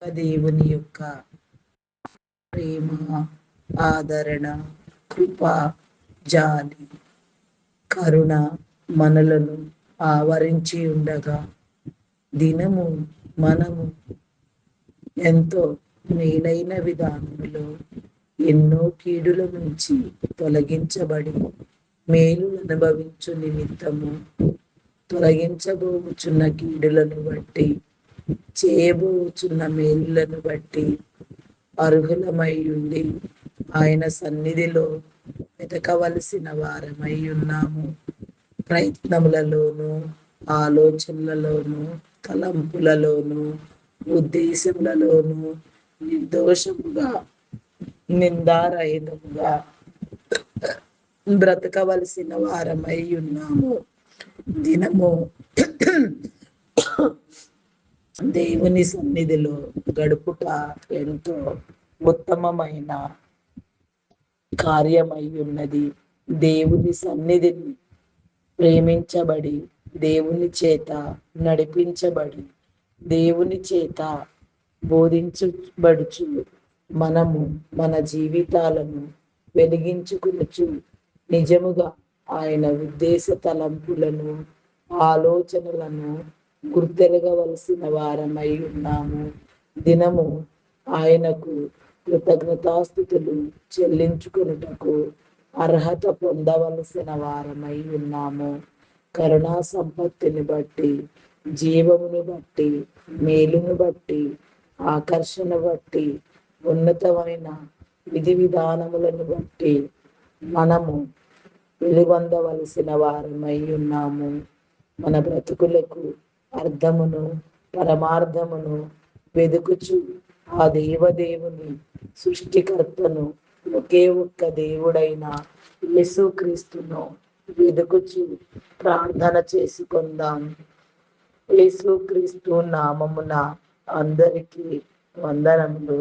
దేవుని యొక్క ప్రేమ, ఆదరణ, కృప, జాలి, కరుణ మనలను ఆవరించి ఉండగా దినము మనము ఎంతో మేలైన విధానంలో ఎన్నో కీడుల నుంచి తొలగించబడి మేలు అనుభవించు నిమిత్తము తొలగించబోచున్న కీడులను బట్టి చేయబోచున్న మేలులను బట్టి అర్హులమై ఉండి ఆయన సన్నిధిలో వెతకవలసిన వారమై ఉన్నాము. ప్రయత్నములలోనూ, ఆలోచనలలోనూ, తలంపులలోనూ, ఉద్దేశములలోనూ నిర్దోషముగా, నిందారహితముగా బ్రతకవలసిన వారమై ఉన్నాము. దినము దేవుని సన్నిధిలో గడుపుట ఎంతో ఉత్తమమైన కార్యమై ఉన్నది. దేవుని సన్నిధిని ప్రేమించబడి, దేవుని చేత నడిపించబడి, దేవుని చేత బోధించబడుచు మనము మన జీవితాలను వెలిగించుకునుచు నిజముగా ఆయన ఉద్దేశ తలంపులను, ఆలోచనలను గుర్తెరగవలసిన వారమై ఉన్నాము. దినము ఆయనకు కృతజ్ఞతాస్థుతులు చెల్లించుకున్నటకు అర్హత పొందవలసిన వారమై ఉన్నాము. కరుణా సంపత్తిని బట్టి, జీవమును బట్టి, మేలును బట్టి, ఆకర్షణ బట్టి, ఉన్నతమైన విధి విధానములను బట్టి మనము వెలుగొందవలసిన వారమై ఉన్నాము. మన బ్రతుకులకు అర్థమును, పరమార్థమును వెదుకుచు ఆ దేవదేవుని సృష్టికర్తను, ఒకే ఒక్క దేవుడైన యేసుక్రీస్తును వెదుకుచు ప్రార్థన చేసుకుందాం. యేసుక్రీస్తు నామమున అందరికీ వందనములు.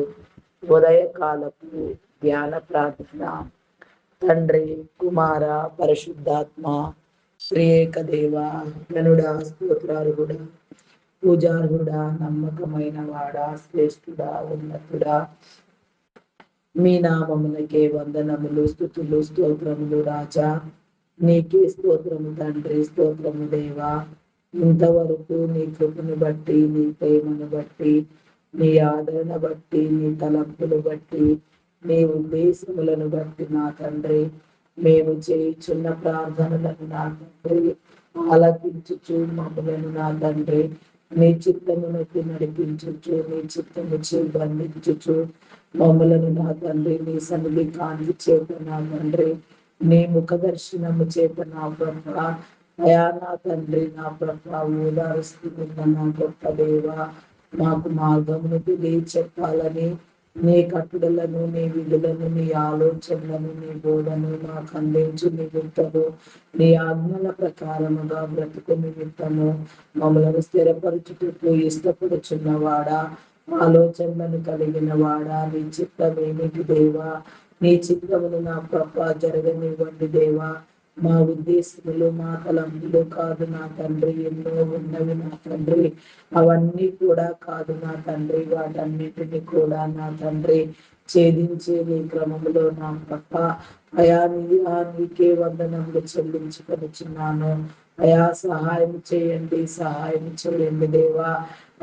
ఉదయకాలపు ధ్యాన ప్రార్థన. తండ్రి, కుమార, పరిశుద్ధాత్మ త్రియేక దేవ, గనుడా, స్తోత్రార్హుడా, పూజార్హుడా, నమ్మకమైన వాడా, శ్రేష్ఠుడా, ఉన్నతుడా, మీ నామమునకే వందనములు, స్తుతులు, స్తోత్రములు రాజా. నీకే స్తోత్రము తండ్రి, స్తోత్రము దేవా. ఇంతవరకు నీ కృపను బట్టి, నీ ప్రేమను బట్టి, నీ ఆదరణ బట్టి, నీ తలంపులు బట్టి, నీ ఉద్దేశములను బట్టి నా తండ్రి, మేము చేయుచున్న ప్రార్థనలను నా తండ్రి ఆలకించుచు మమ్మలను నా తండ్రి నీ చిత్తమునకు నడిపించుచు, నీ చిత్తము చే బంధించుచు మమ్మలను నా తండ్రి నీ సన్నిధి కాంతి చేత నా తండ్రి నీ ముఖ దర్శనము చేత నా బ్రహ్మ అయా నా తండ్రి నా బ్రహ్మ ఓదారుస్తున్న నా గొప్ప దేవ, మాకు మార్గమును చెప్పాలని నీ కట్టుదలను, నీ విధులను, నీ ఆలోచనలను, నీ బోధను మాకు అందించు నిమిత్తము, నీ ఆజ్ఞల ప్రకారముగా బ్రతుకు నిమిత్తము మమ్మలను స్థిరపరచుటకు ఇష్టపడుచున్నవాడా, ఆలోచనలను కలిగిన వాడా, నీ చిత్తమేమిటి దేవా, నీ చిత్తమును నా ప్రభ జరగనివ్వండి దేవా. మా ఉద్దేశములు, మా తలంపులు కాదు నా తండ్రి, ఎన్నో ఉన్నవి నా తండ్రి, అవన్నీ కూడా కాదు నా తండ్రి, వాటన్నిటిని కూడా నా తండ్రి ఛేదించే నీ క్రమంలో నా పక్క అయా నీకే వందనములు చెల్లించుకొనిచున్నాను. అయా సహాయం చేయండి దేవా.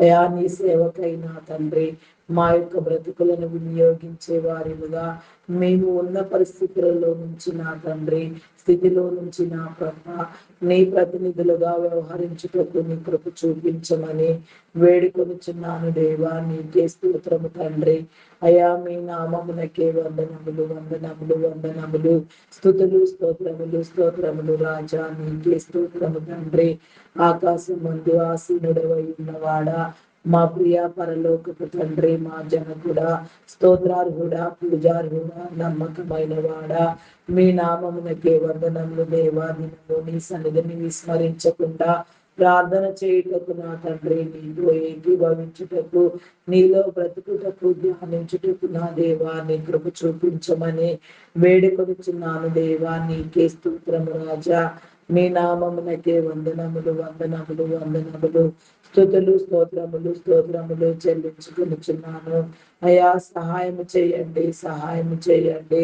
అయా నీ సేవకైనా తండ్రి మా యొక్క బ్రతుకులను వినియోగించే వారిగా మేము ఉన్న పరిస్థితులలో నుంచి నా తండ్రి స్థితిలో నుంచి నా ప్రభ నీ ప్రతినిధులుగా వ్యవహరించుటకు నీ కృప చూపించమని వేడుకొనుచున్నాను దేవా. నీకే స్తోత్రము తండ్రి. అయా మీ నామమునకే వందనములు వందనములు వందనములు, స్తుతులు స్తోత్రములు రాజా. నీకే స్తోత్రము తండ్రి. ఆకాశం మందు ఆసీనుడవై ఉన్నవాడా, మా ప్రియ పరలోకపు తండ్రి, మా జనకుడా, స్తోత్రార్హుడా, పూజార్హుడా, నమ్మకమైన వాడా, మీ నామమునకే వందనములు దేవా. నిన్ను నీ సన్నిధిని విస్మరించకుండా ప్రార్థన చేయుటకు నా తండ్రి నీతో ఏకీభవించుటకు, నీలో బ్రతుకుటకు, ధ్యానించుటకు నా దేవా నీ కృప చూపించమని వేడుకొనుచున్నాను దేవా. నీకే స్తోత్రము రాజా. మీ నామమునకే వందనములు వందనములు వందనములు, స్తుతులు స్తోత్రములు స్తోత్రములు చెల్లించుకొనిచున్నాను. అయా సహాయం చేయండి, సహాయం చేయండి.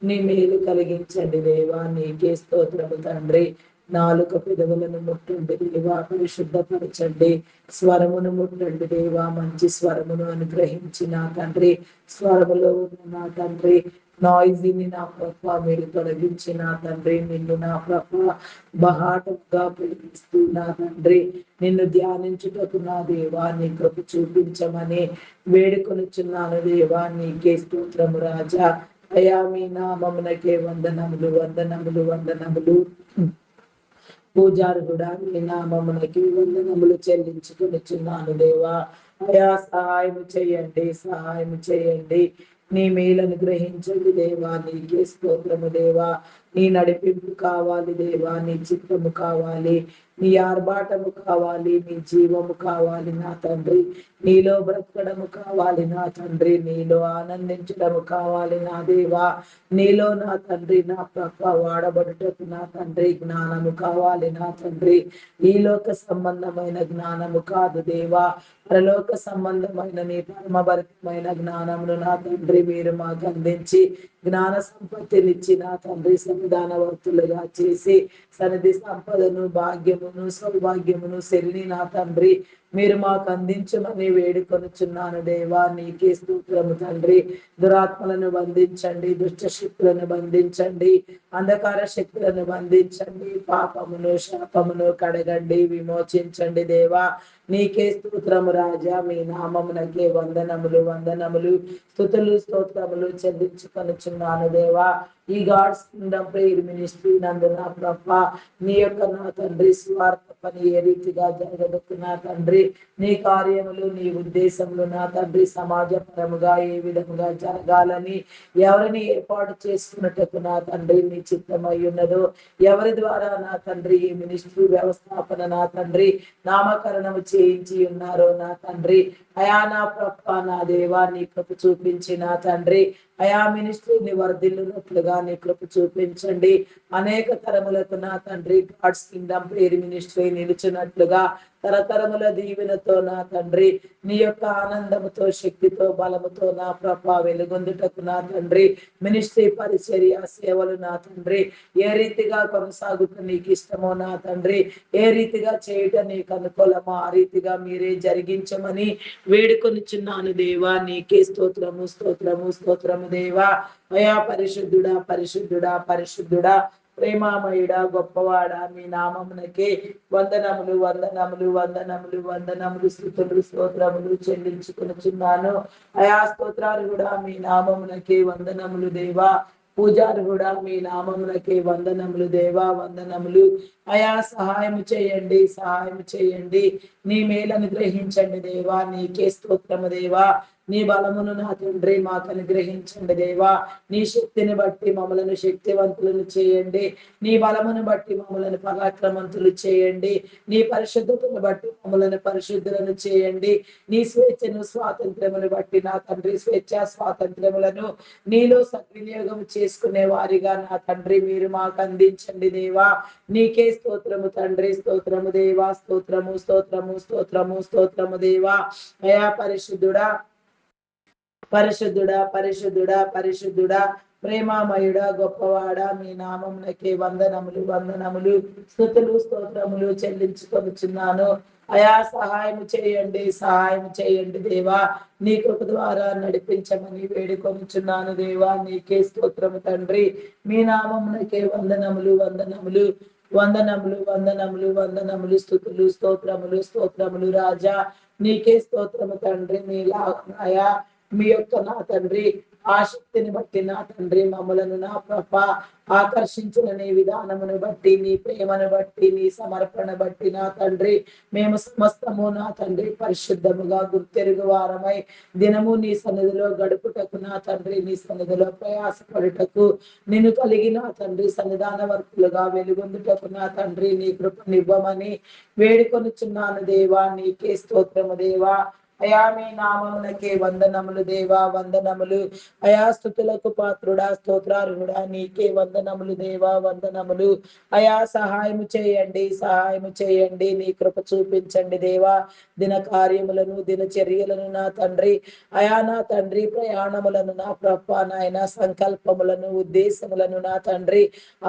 నీ మేలు కలిగించండి దేవా, నీకే స్తోత్రము తండ్రి. నాలుక పెదవులను ముట్టండి దేవా, పరిశుద్ధపరచండి. స్వరమును ముట్టండి దేవా, మంచి స్వరమును అనుగ్రహించిన తండ్రి. స్వరములో ఉన్న నా తండ్రి నాయిజీని నా ప్రభ మీరు తొలగించిన తండ్రి. నిన్ను నా ప్రభ బహాటంగా పిలిపిస్తూ నా తండ్రి నిన్ను ధ్యానించుటకు నా దేవా నీ కృప చూపించమని వేడుకొనుచున్నాను దేవా, నీకే స్తోత్రము రాజా. అయా మీ నామమునకే వందనములు వందనములు వందనములు. పూజారుడా మీ నామమునకి వందనములు చెల్లించుకొనిచున్నాను దేవా. అయా సహాయం చేయండి, సహాయం చేయండి. నీ మేలను గ్రహించండి దేవా, నీకే స్తోత్రము దేవా. నీ నడిపింపు కావాలి దేవా, నీ చిత్తము కావాలి, నీ ఆర్భాటము కావాలి, నీ జీవము కావాలి నా తండ్రి. నీలో బ్రతకడము కావాలి నా తండ్రి, నీలో ఆనందించడము కావాలి నా దేవా. నీలో నా తండ్రి నా ప్రక్క వాడబడుటకు నా తండ్రి జ్ఞానము కావాలి నా తండ్రి. ఈ లోక సంబంధమైన జ్ఞానము కాదు దేవా, పరలోక సంబంధమైన నీ పరమభరితమైన జ్ఞానమును నా తండ్రి మీరు మాకు అందించి జ్ఞాన సంపత్తినిచ్చి నా తండ్రి సంవిధానవర్తులుగా చేసి సన్నిధి సంపదను భాగ్యమును సౌభాగ్యమును శరిని నా తండ్రి మీరు మాకు అందించమని వేడుకొనుచున్నాను దేవా, నీకే స్తోత్రము తండ్రి. దురాత్మలను బంధించండి, దుష్ట శక్తులను బంధించండి, అంధకార శక్తులను బంధించండి, పాపమును శాపమును కడగండి, విమోచించండి దేవా. నీకే స్తోత్రము రాజా, మీ నామమునకే వందనములు వందనములు. స్తుతులు స్తోత్రములు చెల్లించుకొనుచున్నాను దేవా. ఈ గాడ్స్ కింగ్డమ్ ప్రేయర్ మినిస్ట్రీ నందు నా ప్రభ నీ యొక్క నా తండ్రి స్వార్థ పని ఏ రీతిగా జరగబోతు నా తండ్రి. నీ కార్యములు నీ ఉద్దేశములు నా తండ్రి సమాజపరముగా ఏ విధముగా జరగాలని ఎవరిని ఏర్పాటు చేసుకున్నట్టుకు నా తండ్రి నీ చిత్తమై ఉన్నదో, ఎవరి ద్వారా నా తండ్రి ఈ మినిస్ట్రీ వ్యవస్థాపన నా తండ్రి నామకరణము చేయించి ఉన్నారో నా తండ్రి. అయా నా ప్రభ నా దేవా నీ కృప చూపించి నా తండ్రి అయా మినిస్ట్రీని వర్ధిల్లునట్లుగా నీ కృప చూపించండి. అనేక తరములకు నా తండ్రి గాడ్స్ కింగ్డమ్ ప్రేయర్ మినిస్ట్రీ నిలిచినట్లుగా తరతరముల దీవెనతో నా తండ్రి నీ యొక్క ఆనందముతో శక్తితో బలముతో నా ప్రభ వెలుగొందుటకు నా తండ్రి మినిస్ట్రీ పరిచర్య సేవలు నా తండ్రి ఏ రీతిగా కొనసాగుతూ నీకు ఇష్టమో నా తండ్రి, ఏ రీతిగా చేయటం నీకు అనుకూలమో ఆ రీతిగా మీరే జరిగించమని వేడుకొనిచున్నాను దేవా. నీకే స్తోత్రము స్తోత్రము స్తోత్రము దేవా. అయా పరిశుద్ధుడా పరిశుద్ధుడా పరిశుద్ధుడా ప్రేమామయుడా గొప్పవాడా మీ నామమునకే వందనములు వందనములు వందనములు వందనములు. స్తుతులు స్తోత్రములు చెల్లించుకొనుచున్నాను. అయా స్తోత్రాలు కూడా మీ నామమునకే వందనములు దేవా. పూజారు కూడా మీ నామమునకే వందనములు దేవా, వందనములు. అయా సహాయం చేయండి, సహాయం చేయండి. నీ మేలను గ్రహించండి దేవా, నీకే స్తోత్రము దేవా. నీ బలమును నా తండ్రి మాకు అనుగ్రహించండి దేవా. నీ శక్తిని బట్టి మమ్మలను శక్తివంతులను చేయండి, నీ బలమును బట్టి మమ్మలను పరాక్రమంతులు చేయండి, నీ పరిశుద్ధతను బట్టి మమ్మలను పరిశుద్ధులను చేయండి, నీ స్వేచ్ఛను స్వాతంత్రమును బట్టి నా తండ్రి స్వేచ్ఛ స్వాతంత్రములను నీలో సద్వినియోగం చేసుకునే వారిగా నా తండ్రి మీరు మాకు అందించండి దేవా. నీకే స్తోత్రము తండ్రి, స్తోత్రము దేవా, స్తోత్రము స్తోత్రము స్తోత్రము స్తోత్రము దేవా. అయా పరిశుద్ధుడా పరిశుద్ధుడా పరిశుద్ధుడా పరిశుద్ధుడా ప్రేమామయుడా గొప్పవాడా మీ నామమునకే వందనములు వందనములు. స్తుతులు స్తోత్రములు చెల్లించుకొనుచున్నాను. అయా సహాయం చేయండి, సహాయం చేయండి దేవా. నీ కృప ద్వారా నడిపించమని వేడుకొనుచున్నాను దేవా. నీకే స్తోత్రము తండ్రి, మీ నామమునకే వందనములు వందనములు వందనములు వందనములు వందనములు. స్తుతులు స్తోత్రములు స్తోత్రములు రాజా. నీకే స్తోత్రము తండ్రి. అయా మీ యొక్క నా తండ్రి ఆసక్తిని బట్టి నా తండ్రి మమ్మలను నా ప్రభ ఆకర్షించిన నీ విధానమును బట్టి, నీ ప్రేమను బట్టి, నీ సమర్పణ బట్టి నా తండ్రి మేము సమస్తము నా తండ్రి పరిశుద్ధముగా గుర్తెరుగు వారమై దినము నీ సన్నిధిలో గడుపుటకు నా తండ్రి నీ సన్నిధిలో ప్రయాసపడుటకు నిన్ను కలిగి నా తండ్రి సన్నిధాన వర్కులుగా వెలుగొందుటకు నా తండ్రి నీ కృపనివ్వమని వేడుకొనుచున్నాను దేవా. నీకే స్తోత్రము దేవా. అయా మీ నామమునకే వందనములు దేవా, వందనములు. అయా స్తుతులకు పాత్రుడా, స్తోత్రార్హుడా, నీకే వందనములు దేవా, వందనములు. అయా సహాయము చేయండి, సహాయము చేయండి, నీ కృప చూపించండి దేవా. దిన కార్యములను, దినచర్యలను నా తండ్రి, అయా నా తండ్రి, ప్రయాణములను నా ప్రభ, నాయన సంకల్పములను, ఉద్దేశములను నా తండ్రి,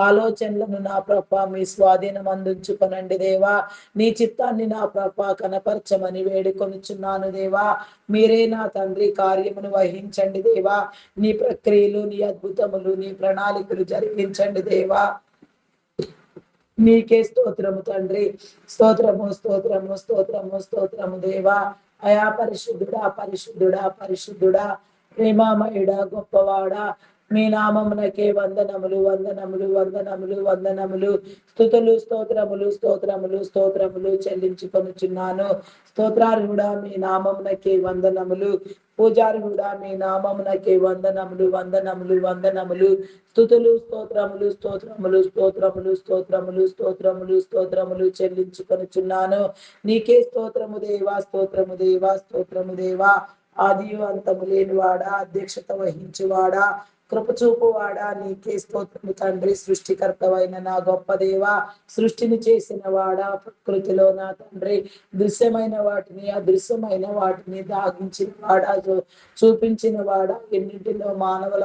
ఆలోచనలను నా ప్రభ మీ స్వాధీనం అందించుకొనండి దేవా. నీ చిత్తాన్ని నా ప్రభ కనపరచమని వేడుకొనుచున్నాను దేవా. మీరే నా తండ్రి కార్యమును వహించండి దేవా. నీ ప్రక్రియలు, నీ అద్భుతములు, నీ ప్రణాళికలు జరిగించండి దేవా. నీకే స్తోత్రము తండ్రి, స్తోత్రము, స్తోత్రము, స్తోత్రము, స్తోత్రము దేవా. అయా పరిశుద్ధుడా, పరిశుద్ధుడా, పరిశుద్ధుడా, ప్రేమామయుడా, గొప్పవాడా, మీ నామమునకే వందనములు, వందనములు, వందనములు, వందనములు. స్తుతులు, స్తోత్రములు, స్తోత్రములు, స్తోత్రములు చెల్లించుకొనుచున్నాను. స్తోత్రార్హుడా, మీ నామమునకే వందనములు. పూజార్హుడా, మీ నామమునకే వందనములు, వందనములు, వందనములు. స్తుతులు, స్తోత్రములు, స్తోత్రములు, స్తోత్రములు, స్తోత్రములు, స్తోత్రములు, స్తోత్రములు చెల్లించుకొనుచున్నాను. నీకే స్తోత్రము దేవా, స్తోత్రము దేవా, స్తోత్రము దేవా. ఆదియు అంతము లేనివాడా, అధ్యక్షత వహించువాడా, కృపచూపువాడా, నీకే స్తోత్రము తండ్రి. సృష్టికర్తవైన నా గొప్ప దేవా, సృష్టిని చేసిన వాడా, ప్రకృతిలో నా తండ్రి దృశ్యమైన వాటిని, అదృశ్యమైన వాటిని దాగించిన వాడా, చూపించిన వాడా, ఎన్నింటిలో మానవుల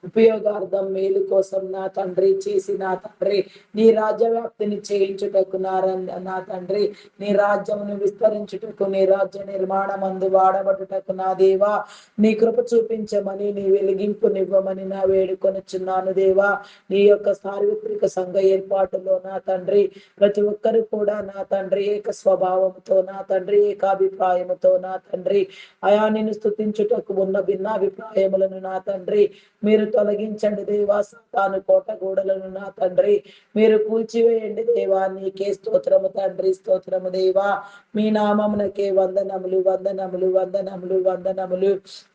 ఉపయోగార్థం మేలు కోసం నా తండ్రి చేసి, నా తండ్రి నీ రాజ్య వ్యాప్తిని చేయించుటకు నా తండ్రి నీ రాజ్యమును విస్తరించుటకు, నీ రాజ్య నిర్మాణం అందు వాడబడుటకు నా దేవా నీ కృప చూపించమని, నీ వెలిగింపునివ్వమని నా వేడుకొనుచున్నాను దేవా. నీ యొక్క సార్వత్రిక సంఘ ఏర్పాటులో నా తండ్రి ప్రతి ఒక్కరు కూడా నా తండ్రి ఏక స్వభావంతో, నా తండ్రి ఏకాభిప్రాయముతో, నా తండ్రి అయా నిన్ను స్తుతించుటకు ఉన్న భిన్నాభిప్రాయములను నా తండ్రి మీరు తొలగించండి దేవా. సాతాను కోట గోడలను నా తండ్రి మీరు కూల్చివేయండి దేవా. నీకే స్తోత్రము తండ్రి, స్తోత్రము దేవా. మీ నామమునకే వందనములు, వందనములు, వందనములు, వందనములు.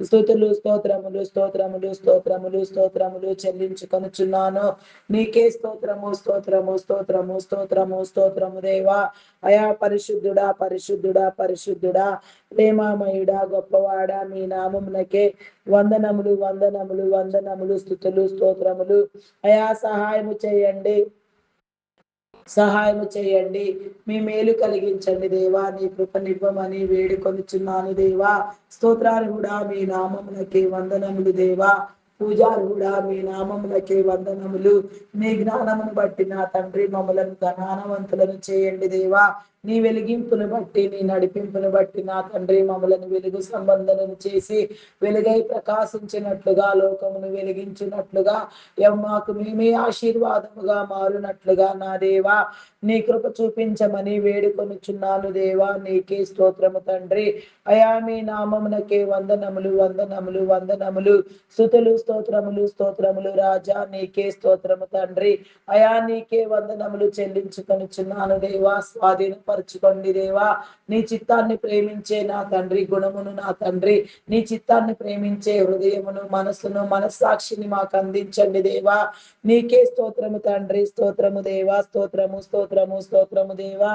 స్తుతులు, స్తోత్రములు, స్తోత్రములు, స్తోత్రములు, స్తోత్రములు చెల్లించుకొనుచున్నాను. నీకే స్తోత్రము, స్తోత్రము, స్తోత్రము, స్తోత్రము, స్తోత్రము దేవా. అయా పరిశుద్ధుడా, పరిశుద్ధుడా, పరిశుద్ధుడా, ప్రేమామయుడా, గొప్పవాడా, మీ నామమునకే వందనములు, వందనములు, వందనములు, స్తుతులు, స్తోత్రములు. అయా సహాయము చేయండి, సహాయము చేయండి, మీ మేలు కలిగించండి దేవా. నీ కృపనివ్వమని వేడుకొనుచున్నాను దేవా. స్తోత్రార్హుడా, మీ నామమునకే వందనములు దేవా. పూజార్హుడా, మీ నామములకే వందనములు. మీ జ్ఞానమును బట్టి నా తండ్రి మమ్మలను జ్ఞానవంతులను చేయండి దేవా. నీ వెలిగింపును బట్టి, నీ నడిపింపును బట్టి నా తండ్రి మమ్మలను వెలుగు సంబంధలను చేసి వెలుగై ప్రకాశించినట్లుగా, లోకమును వెలిగించినట్లుగా, మాకు మేమే ఆశీర్వాదముగా మారునట్లుగా నా దేవా నీ కృప చూపించమని వేడుకొనుచున్నాను దేవా. నీకే స్తోత్రము తండ్రి. అయా మీ నామమునకే వందనములు, వందనములు, వందనములు. స్తుతులు, స్తోత్రములు, స్తోత్రములు రాజా. నీకే స్తోత్రము తండ్రి. అయా నీకే వందనములు చెల్లించుకొనుచున్నాను దేవా. స్వాధీనపరచుకోండి దేవా. నీ చిత్తాన్ని ప్రేమించే నా తండ్రి గుణమును, నా తండ్రి నీ చిత్తాన్ని ప్రేమించే హృదయమును, మనస్సును, మనస్సాక్షిని మాకు అందించండి దేవా. నీకే స్తోత్రము తండ్రి, స్తోత్రము దేవా, స్తోత్రము, స్తోత్రము, స్తోత్రము దేవా.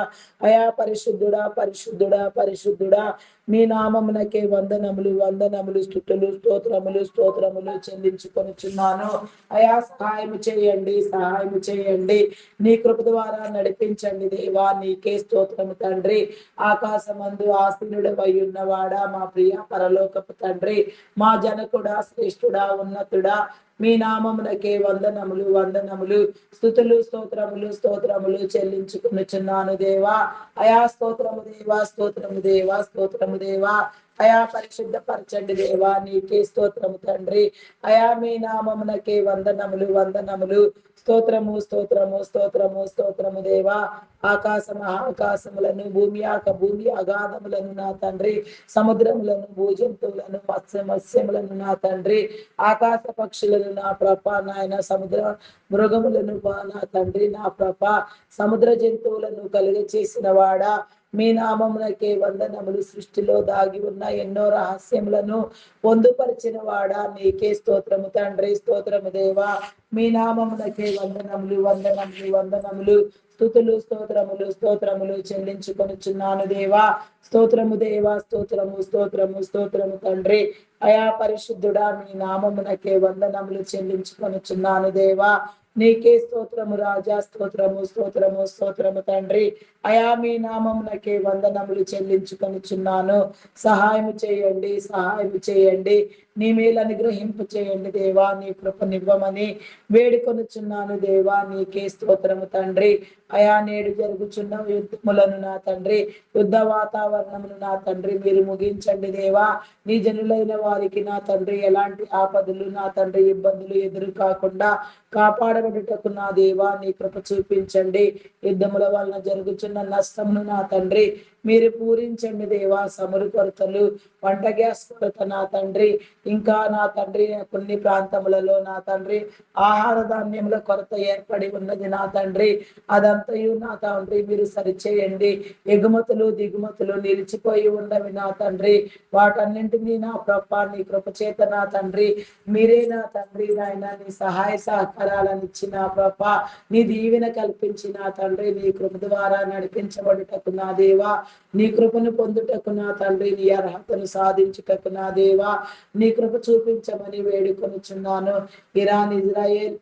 అయా పరిశుద్ధుడా, పరిశుద్ధుడా, పరిశుద్ధుడా, మీ నామమునకే వందనములు, వందనములు, స్తుతులు, స్తోత్రములు, స్తోత్రములు చెల్లించుకొనుచున్నాను. అయా సహాయము చేయండి, సహాయము చేయండి, నీ కృప ద్వారా నడిపించండి దేవా. నీకే స్తోత్రము తండ్రి. ఆకాశమందు ఆసీనుడవై ఉన్నవాడా, మా ప్రియ పరలోకపు తండ్రి, మా జనకుడా, శ్రేష్ఠుడా, ఉన్నతుడా, మీ నామమునకే వందనములు, వందనములు, స్తుతులు, స్తోత్రములు, స్తోత్రములు చెల్లించుకునుచున్నాను దేవా. అయా స్తోత్రము దేవా, స్తోత్రము దేవా, స్తోత్రము దేవా. అయా పరిశుద్ధపరచండి దేవా. నీకే స్తోత్రము తండ్రి. అయా మీ నామమునకే వందనములు, వందనములు. స్తోత్రము, స్తోత్రము, స్తోత్రము, స్తోత్రము దేవా. ఆకాశ మహాకాశములను, భూమి అగాధములను నా తండ్రి, సముద్రములను, భూజంతువులను, మత్స్యములను నా తండ్రి, ఆకాశ పక్షులను నా ప్రభ, నాయన సముద్ర మృగములను నా తండ్రి, నా ప్రభ, సముద్ర జంతువులను కలిగ చేసిన వాడా, మీ నామమునకే వందనములు. సృష్టిలో దాగి ఉన్న ఎన్నో రహస్యములను పొందుపరిచిన వాడా నీకే స్తోత్రము తండ్రి. స్తోత్రము దేవా. మీ నామమునకే వందనములు వందనములు వందనములు. స్తుతులు స్తోత్రములు స్తోత్రములు చెల్లించుకొనుచున్నాను దేవా. స్తోత్రము దేవా. స్తోత్రము స్తోత్రము స్తోత్రము తండ్రి. అయా పరిశుద్ధుడా, మీ నామమునకే వందనములు చెల్లించుకొనుచున్నాను దేవా. నీకే స్తోత్రము రాజా. స్తోత్రము స్తోత్రము స్తోత్రము తండ్రి. అయా మీ నామమునకే వందనములు చెల్లించుకొనుచున్నాను. సహాయము చేయండి, సహాయము చేయండి. నీ మేలు అనుగ్రహింపు చేయండి దేవా. నీ కృపనివ్వమని వేడుకొనుచున్నాను దేవా. నీకే స్తోత్రము తండ్రి. అయా నేడు జరుగుచున్న యుద్ధములను నా తండ్రి, యుద్ధ వాతావరణమును నా తండ్రి మీరు ముగించండి దేవా. నీ జనులైన వారికి నా తండ్రి ఎలాంటి ఆపదలు నా తండ్రి ఇబ్బందులు ఎదురు కాకుండా కాపాడబడుటకు నా దేవా నీ కృప చూపించండి. యుద్ధముల వలన జరుగుచున్న నష్టమును నా తండ్రి మీరు పూరించండి దేవా. సమురు కొరతలు, వంట గ్యాస్ కొరత నా తండ్రి, ఇంకా నా తండ్రి కొన్ని ప్రాంతములలో నా తండ్రి ఆహార ధాన్యముల కొరత ఏర్పడి ఉన్నది నా తండ్రి. అదంతయు నా తండ్రి మీరు సరిచేయండి. ఎగుమతులు దిగుమతులు నిలిచిపోయి ఉన్నవి నా తండ్రి. వాటన్నింటినీ నా ప్రభ నీ కృప చేత నా తండ్రి మీరే నా తండ్రి నాయన నీ సహాయ సహకారాలను ఇచ్చిన ప్రభ, నీ దీవెన కల్పించిన తండ్రి, నీ కృప ద్వారా నడిపించబడుటకు నా దేవా, నీ కృపను పొందుటకు నా తండ్రి, నీ అర్హతను సాధించుటకు నా దేవా నీ కృప చూపించమని వేడుకొనుచున్నాను. ఇరాన్ ఇజ్రాయేల్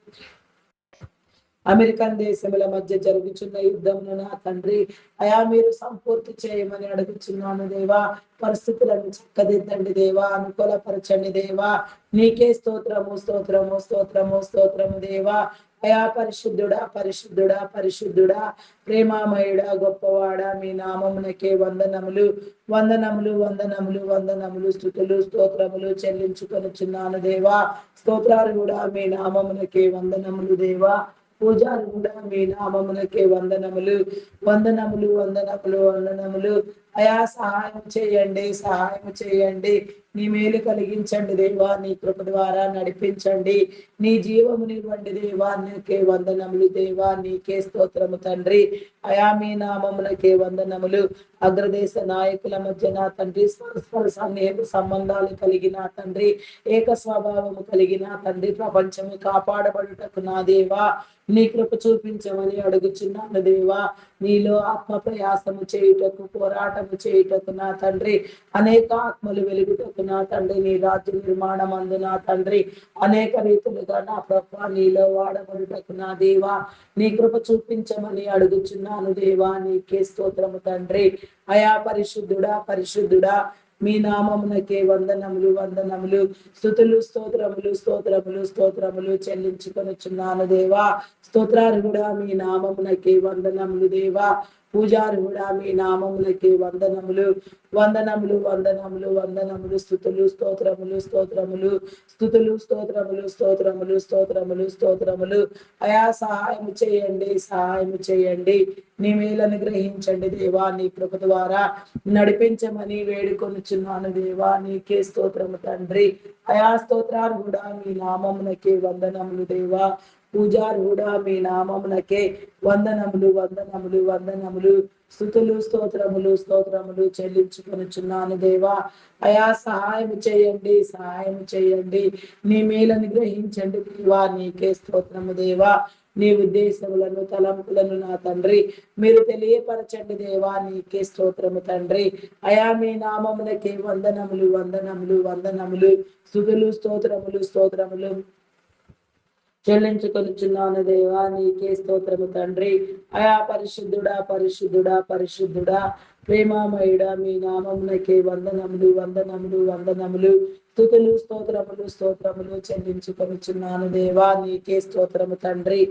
అమెరికన్ దేశముల మధ్య జరుగుతున్న యుద్ధమును నా తండ్రి అయా మీరు సంపూర్తి చేయమని అడుగుచున్నాను దేవా. పరిస్థితులను చక్కదిద్దండి దేవా, అనుకూలపరచండి దేవా. నీకే స్తోత్రము స్తోత్రము స్తోత్రము స్తోత్రము దేవా. అయా పరిశుద్ధుడా పరిశుద్ధుడా పరిశుద్ధుడా, ప్రేమామయుడా గొప్పవాడా, మీ నామమునకే వందనములు వందనములు వందనములు వందనములు. స్తుతులు స్తోత్రములు చెల్లించుకొనుచున్నాను దేవా. స్తోత్రాలు కూడా మీ నామమునకే వందనములు దేవా. పూజారు కూడా మీ నామమునకే వందనములు వందనములు వందనములు వందనములు. అయా సహాయం చేయండి, సహాయం చేయండి. నీ మేలు కలిగించండి దేవా. నీ కృప ద్వారా నడిపించండి. నీ జీవమునివ్వండి దేవా. నీకే వందనములు దేవా. నీకే స్తోత్రము తండ్రి. అయా మీ నామమునకే వందనములు. అగ్రదేశ నాయకుల మధ్య నా తండ్రి పరస్పర సన్నిహిత సంబంధాలు కలిగిన తండ్రి, ఏక స్వభావము కలిగిన తండ్రి, ప్రపంచము కాపాడబడుటకు నా దేవా నీ కృప చూపించమని అడుగుచున్నాను దేవా. నీలో ఆత్మ ప్రయాసము చేయుటకు, పోరాటము చేయుటకు నా తండ్రి, అనేక ఆత్మలు వెలుగుటకు నా తండ్రి, నీ రాజ్య నిర్మాణం అందు నా తండ్రి అనేక రీతులుగా నా ప్రభ నీలో వాడబడుటకు నా దేవా నీ కృప చూపించమని అడుగుచున్నాను దేవా. నీకే స్తోత్రము తండ్రి. అయా పరిశుద్ధుడా పరిశుద్ధుడా, మీ నామమునకే వందనములు వందనములు. స్తుతులు స్తోత్రములు స్తోత్రములు స్తోత్రములు చెల్లించుకొనుచున్నాను దేవా. స్తోత్రాలు కూడా మీ నామమునకే వందనములు దేవా. పూజారు కూడా మీ నామములకి వందనములు వందనములు వందనములు వందనములు. స్తుతులు స్తోత్రములు స్తోత్రములు స్తుతులు స్తోత్రములు స్తోత్రములు స్తోత్రములు స్తోత్రములు. అయా సహాయం చేయండి, సహాయం చేయండి. నీ మేలను గ్రహించండి దేవా. నీ కృప ద్వారా నడిపించమని వేడుకొనుచున్నాను దేవా. నీకే స్తోత్రము తండ్రి. అయా స్తోత్రాలు కూడా మీ నామమునకే వందనములు దేవా. పూజారు కూడా మీ నామమునకే వందనములు వందనములు వందనములు. స్తుతులు స్తోత్రములు స్తోత్రములు చెల్లించుకొనుచున్నాను దేవా. అయా సహాయం చేయండి, సహాయం చేయండి. నీ మేలను గ్రహించండి దేవా. నీకే స్తోత్రము దేవా. నీ ఉద్దేశములను తలంపులను నా తండ్రి మీరు తెలియపరచండి దేవా. నీకే స్తోత్రము తండ్రి. అయా మీ నామమునకే వందనములు వందనములు వందనములు. స్తుతులు స్తోత్రములు స్తోత్రములు చెల్లించుకొనుచున్నాను దేవా. నీకే స్తోత్రము తండ్రి. అయా పరిశుద్ధుడా పరిశుద్ధుడా పరిశుద్ధుడా, ప్రేమామయుడా, మీ నామమునకే వందనములు వందనములు వందనములు. స్తుతులు స్తోత్రములు స్తోత్రములు చెల్లించుకొనుచున్నాను దేవా. నీకే స్తోత్రము తండ్రి.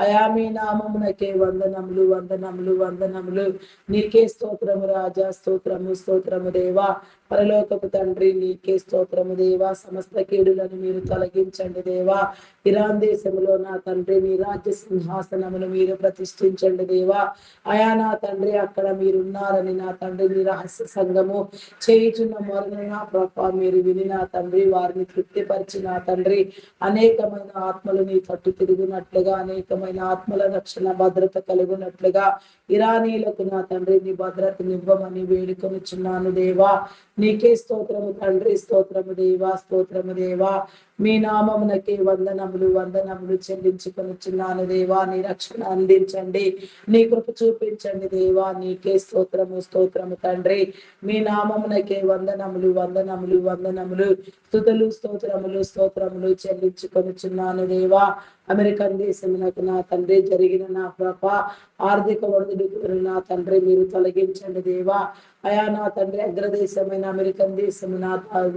అయా మీ నామమునకే వందనములు వందనములు వందనములు. నీకే స్తోత్రము రాజా. స్తోత్రము స్తోత్రము దేవా. పరలోకపు తండ్రి నీకే స్తోత్రము దేవా. సమస్త కీడులను మీరు తొలగించండి దేవా. ఇరాన్ దేశంలో నా తండ్రి మీ రాజ్య సింహాసనమును మీరు ప్రతిష్ఠించండి దేవా. అయా నా తండ్రి అక్కడ మీరున్నారని నా తండ్రి మీ రహస్య సంఘము చేయుచున్న మొరను నా ప్రభ మీరు విని నా తండ్రి వారిని తృప్తిపరిచి నా తండ్రి అనేకమైన ఆత్మలు నీ తట్టు తిరుగునట్లుగా, అనేకమైన ఆత్మల రక్షణ భద్రత కలుగునట్లుగా ఇరానీలకు నా తండ్రి నీ భద్రతనివ్వమని వేడుకొనిచున్నాను దేవా. నీకే స్తోత్రము తండ్రి, స్తోత్రము దేవా, స్తోత్రము దేవా. మీ నామమునకే వందనములు వందనములు చెల్లించుకొనిచున్నాను దేవా. నీ రక్షణ అందించండి, నీ కృప చూపించండి దేవా. నీకే స్తోత్రము స్తోత్రము తండ్రి. మీ నామమునకే వందనములు వందనములు వందనములు స్తుతులు స్తోత్రములు స్తోత్రములు చెల్లించుకొనిచున్నాను దేవా. అమెరికన్ దేశమునకు నా తండ్రి జరిగిన నా ప్రభ ఆర్థిక ఒడిదుడుకులను నా తండ్రి మీరు తొలగించండి దేవా. అయా నా తండ్రి అగ్రదేశమైన అమెరికన్ దేశము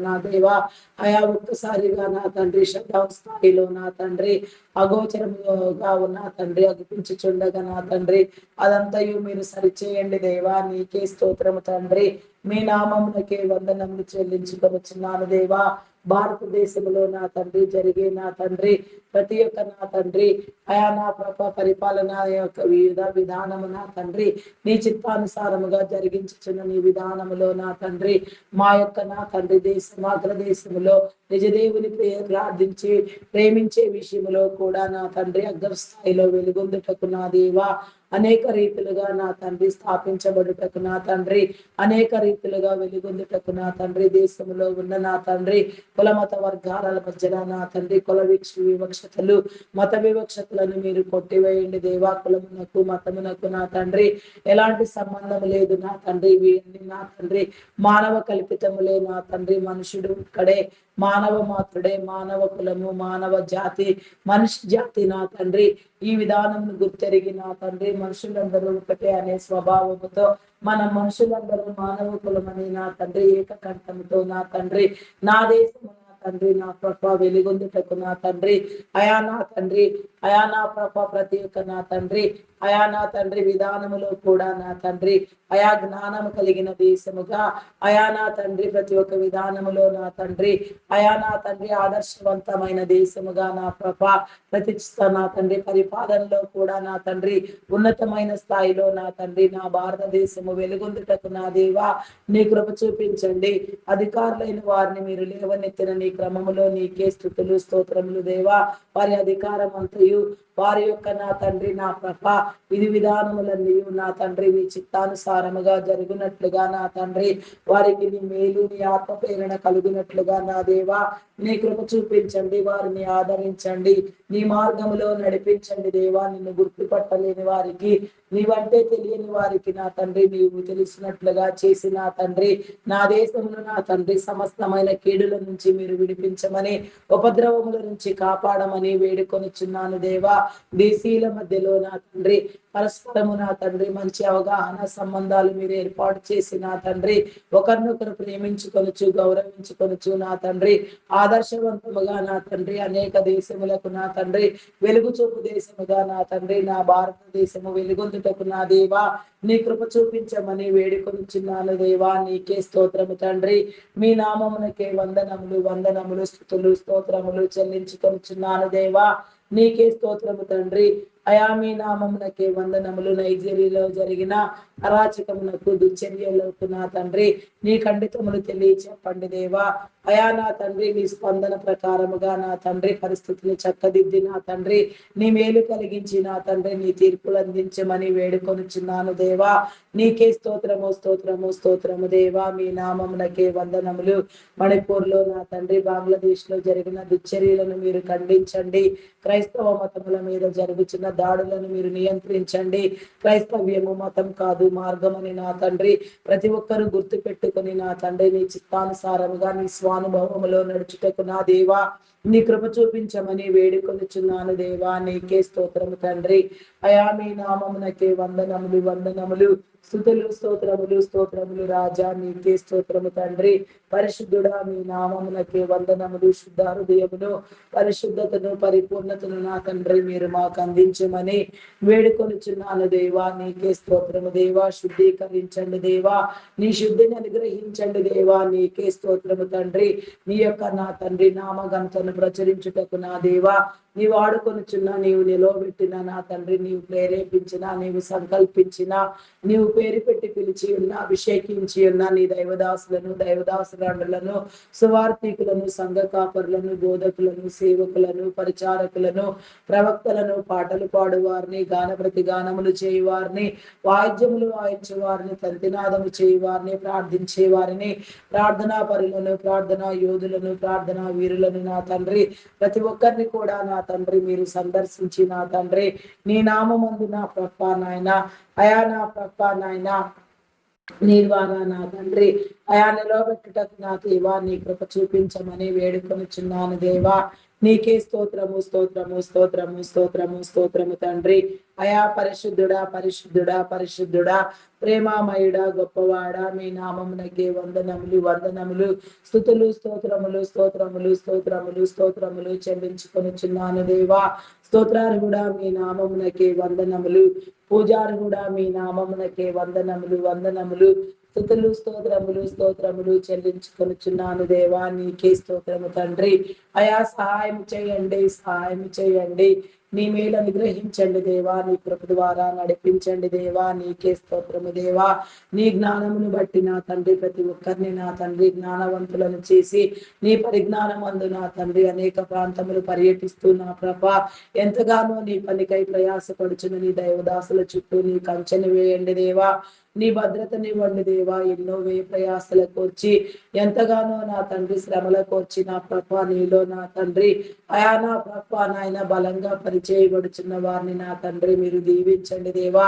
నా దేవా, అయా ఒక్కసారిగా నా తండ్రి షట్డౌన్ స్థాయిలో నా తండ్రి అగోచరముగా ఉన్న తండ్రి అగుపించుచుండగా నా తండ్రి అదంతయు మీరు సరిచేయండి దేవా. నీకే స్తోత్రము తండ్రి. మీ నామమునకే వందనములు చెల్లించుకొనిచున్నాను దేవా. భారతదేశంలో నా తండ్రి జరిగే నా తండ్రి ప్రతి ఒక్క నా తండ్రి అయా నా ప్రభ పరిపాలన యొక్క విధానము నా తండ్రి నీ చిత్తానుసారముగా జరిగించుచున్న నీ విధానములో నా తండ్రి మా యొక్క నా తండ్రి అగ్రదేశములో నిజదేవుని ప్రార్థించి ప్రేమించే విషయంలో కూడా నా తండ్రి అగ్రస్థాయిలో వెలుగొందుటకు నా దేవా అనేక రీతిలుగా నా తండ్రి స్థాపించబడుటకు నా తండ్రి అనేక రీతిలుగా వెలుగొందుటకు నా తండ్రి దేశంలో ఉన్న నా తండ్రి కుల మత వర్గాల మధ్యన నా తండ్రి కుల వివక్షతలు మత వివక్షతలను మీరు కొట్టివేయండి దేవా. కులమునకు మతమునకు నా తండ్రి ఎలాంటి సంబంధం లేదు నా తండ్రి. వీరిని నా తండ్రి మానవ కల్పితములే నా తండ్రి. మనుషుడు ఇక్కడే మానవ మాత్రుడే, మానవ కులము మానవ జాతి మనిషి జాతి నా తండ్రి ఈ విధానం గుర్తెరిగి నా తండ్రి మనుషులందరూ ఒకటే అనే స్వభావముతో మన మనుషులందరూ మానవ కులమని నా తండ్రి ఏకకంఠముతో నా తండ్రి నా దేశము తండ్రి నా ప్రభ వెలుగొందుటకు నా తండ్రి అయా నా తండ్రి అయా నా ప్రభ ప్రతి ఒక్క నా తండ్రి అయా నా తండ్రి విధానములో కూడా నా తండ్రి అయా జ్ఞానము కలిగిన దేశముగా అయా నా తండ్రి ప్రతి ఒక్క విధానములో నా తండ్రి అయా నా తండ్రి ఆదర్శవంతమైన దేశముగా నా ప్రభ ప్రతిష్ట నా తండ్రి పరిపాలనలో కూడా నా తండ్రి ఉన్నతమైన స్థాయిలో నా తండ్రి నా భారతదేశము వెలుగొందుటకు నా దేవా నీ కృప చూపించండి. అధికారులైన వారిని మీరు లేవనెత్తిన నీ క్రమములో నీకే స్తుతులు స్తోత్రములు దేవా. వారి అధికారం అంతయు వారి యొక్క నా తండ్రి నా ప్రభ విధి విధానములన్నీ నా తండ్రి నీ చిత్తానుసారముగా జరుగునట్లుగా నా తండ్రి వారికి నీ మేలు నీ ఆత్మ ప్రేరణ కలుగునట్లుగా నా దేవా నీ కృప చూపించండి. వారిని ఆదరించండి, నీ మార్గములో నడిపించండి దేవా. నిన్ను గుర్తుపట్టలేని వారికి నీవంటే తెలియని వారికి నా తండ్రి నీవు తెలిసినట్లుగా చేసి నా తండ్రి నా దేశంలో నా తండ్రి సమస్తమైన కీడుల నుంచి మీరు విడిపించమని ఉపద్రవముల నుంచి కాపాడమని వేడుకొనిచున్నాను దేవా. దేశీయుల మధ్యలో నా తండ్రి పరస్పరము నా తండ్రి మంచి అవగాహన సంబంధాలు మీరు ఏర్పాటు చేసి నా తండ్రి ఒకరినొకరు ప్రేమించుకొనుచు గౌరవించుకొనుచు నా తండ్రి ఆదర్శవంతముగా నా తండ్రి అనేక దేశములకు నా తండ్రి వెలుగు చూపు దేశముగా నా తండ్రి నా భారతదేశము వెలుగొందుటకు నా దేవా నీ కృప చూపించమని వేడుకొనిచున్నాను దేవా. నీకే స్తోత్రము తండ్రి. మీ నామమునకే వందనములు వందనములు స్తుతులు స్తోత్రములు చెల్లించుకొనిచున్నాను దేవా. నీకే స్తోత్రము తండ్రి. అయా మీ నామమునకే వందనములు. నైజీరియాలో జరిగిన అరాచకమునకు దుశ్చర్యలకు నా తండ్రి నీ ఖండితములు తెలియచెప్పండి దేవా. అయా నా తండ్రి నీ స్పందన ప్రకారముగా నా తండ్రి పరిస్థితిని చక్కదిద్ది నా తండ్రి నీ మేలు కలిగించి నా తండ్రి నీ తీర్పులు అందించమని వేడుకొనిచున్నాను దేవా. నీకే స్తోత్రము స్తోత్రము స్తోత్రము దేవా. మీ నామమునకే వందనములు. మణిపూర్ లో నా తండ్రి బంగ్లాదేశ్ లో జరిగిన దుశ్చర్యలను మీరు ఖండించండి. క్రైస్తవ మతముల మీద జరుగుతున్న దాడులను మీరు నియంత్రించండి. క్రైస్తవ్యము మతం కాదు మార్గం అని నా తండ్రి ప్రతి ఒక్కరూ గుర్తు పెట్టుకుని నా తండ్రి నీ చిత్తానుసారముగా నీ స్వానుభవములో నడుచుటకు నా దేవా నీ కృప చూపించమని వేడుకొనిచున్నాను దేవా. నీకే స్తోత్రము తండ్రి. అయా మీ నామమునకే వందనములు వందనములు స్తుతులు స్తోత్రములు స్తోత్రములు రాజా. నీకే స్తోత్రము తండ్రి. పరిశుద్ధుడా మీ నామమునకే వందనములు. శుద్ధ హృదయమును పరిశుద్ధతను పరిపూర్ణతను నా తండ్రి మీరు మాకు అందించమని వేడుకొనిచున్నాను దేవా. నీకే స్తోత్రము దేవా. శుద్ధీకరించండి దేవా. నీ శుద్ధిని అనుగ్రహించండి దేవా. నీకే స్తోత్రము తండ్రి. నీ యొక్క నా తండ్రి నామగంతను ప్రచురించుటకు నా దేవా నీవు వాడుకొనుచున్నా, నీవు నిలవబెట్టిన నా తండ్రి, నీవు ప్రేరేపించిన, నీవు సంకల్పించిన, నీవు పేరు పెట్టి పిలిచి ఉన్న, అభిషేకించి ఉన్న నీ దైవదాసులను, దైవదాసురాండులను, సువార్థికులను, సంఘ కాపరులను, బోధకులను, సేవకులను, పరిచారకులను, ప్రవక్తలను, పాటలు పాడువారిని, గాన ప్రతిగానములు చేయువారిని, వాయిద్యములు వాయించేవారిని, తంతినాదము చేయువారిని, ప్రార్థించే వారిని, ప్రార్థనా పరులను, ప్రార్థనా యోధులను, ప్రార్థనా వీరులను నా తండ్రి, ప్రతి ఒక్కరిని కూడా నా తండ్రి మీరు సందర్శించి నా తండ్రి, నీ నామమందు నా ప్రప్ప నాయన, అయా నా ప్రప్ప నాయన, నీ ద్వారా నా తండ్రి అయా నిలవబెట్టుటకు నా దేవా నీ కృప చూపించమని వేడుకొనుచున్నాను దేవా. నీకే స్తోత్రము స్తోత్రము స్తోత్రము స్తోత్రము స్తోత్రము తండ్రి. అయా పరిశుద్ధుడా పరిశుద్ధుడా పరిశుద్ధుడా, ప్రేమామయుడా, గొప్పవాడా, మీ నామమునకే వందనములు వందనములు, స్తుతులు స్తోత్రములు స్తోత్రములు స్తోత్రములు స్తోత్రములు చెల్లించుకొనుచున్నాను దేవా. స్తోత్రార్హుడా మీ నామమునకే వందనములు, పూజార్హుడా మీ నామమునకే వందనములు వందనములు, స్తుతులు స్తోత్రములు స్తోత్రములు చెల్లించుకొనుచున్నాను దేవా. నీకే స్తోత్రము తండ్రి. అయా సహాయం చేయండి, సహాయం చేయండి. నీ మేలు అనుగ్రహించండి దేవా, నీ కృప ద్వారా నడిపించండి దేవా. నీకే స్తోత్రము దేవా. నీ జ్ఞానమును బట్టి నా తండ్రి ప్రతి ఒక్కరిని నా తండ్రి జ్ఞానవంతులను చేసి నీ పరిజ్ఞానం అందు నా తండ్రి అనేక ప్రాంతములు పర్యటిస్తూ నా ప్రభ ఎంతగానో నీ పనికై ప్రయాసపడుచున్న నీ దైవదాసుల చుట్టూ నీ కంచెను వేయండి దేవా. నీ భద్రతనివ్వండి దేవా. ఎన్నో ప్రయాసలకు వచ్చి ఎంతగానో నా తండ్రి శ్రమలకు వచ్చి నా ప్రభ నీలో నా తండ్రి అయా నా ప్రభ నాయన బలంగా పరిచయబడుచున్న వారిని నా తండ్రి మీరు దీవించండి దేవా.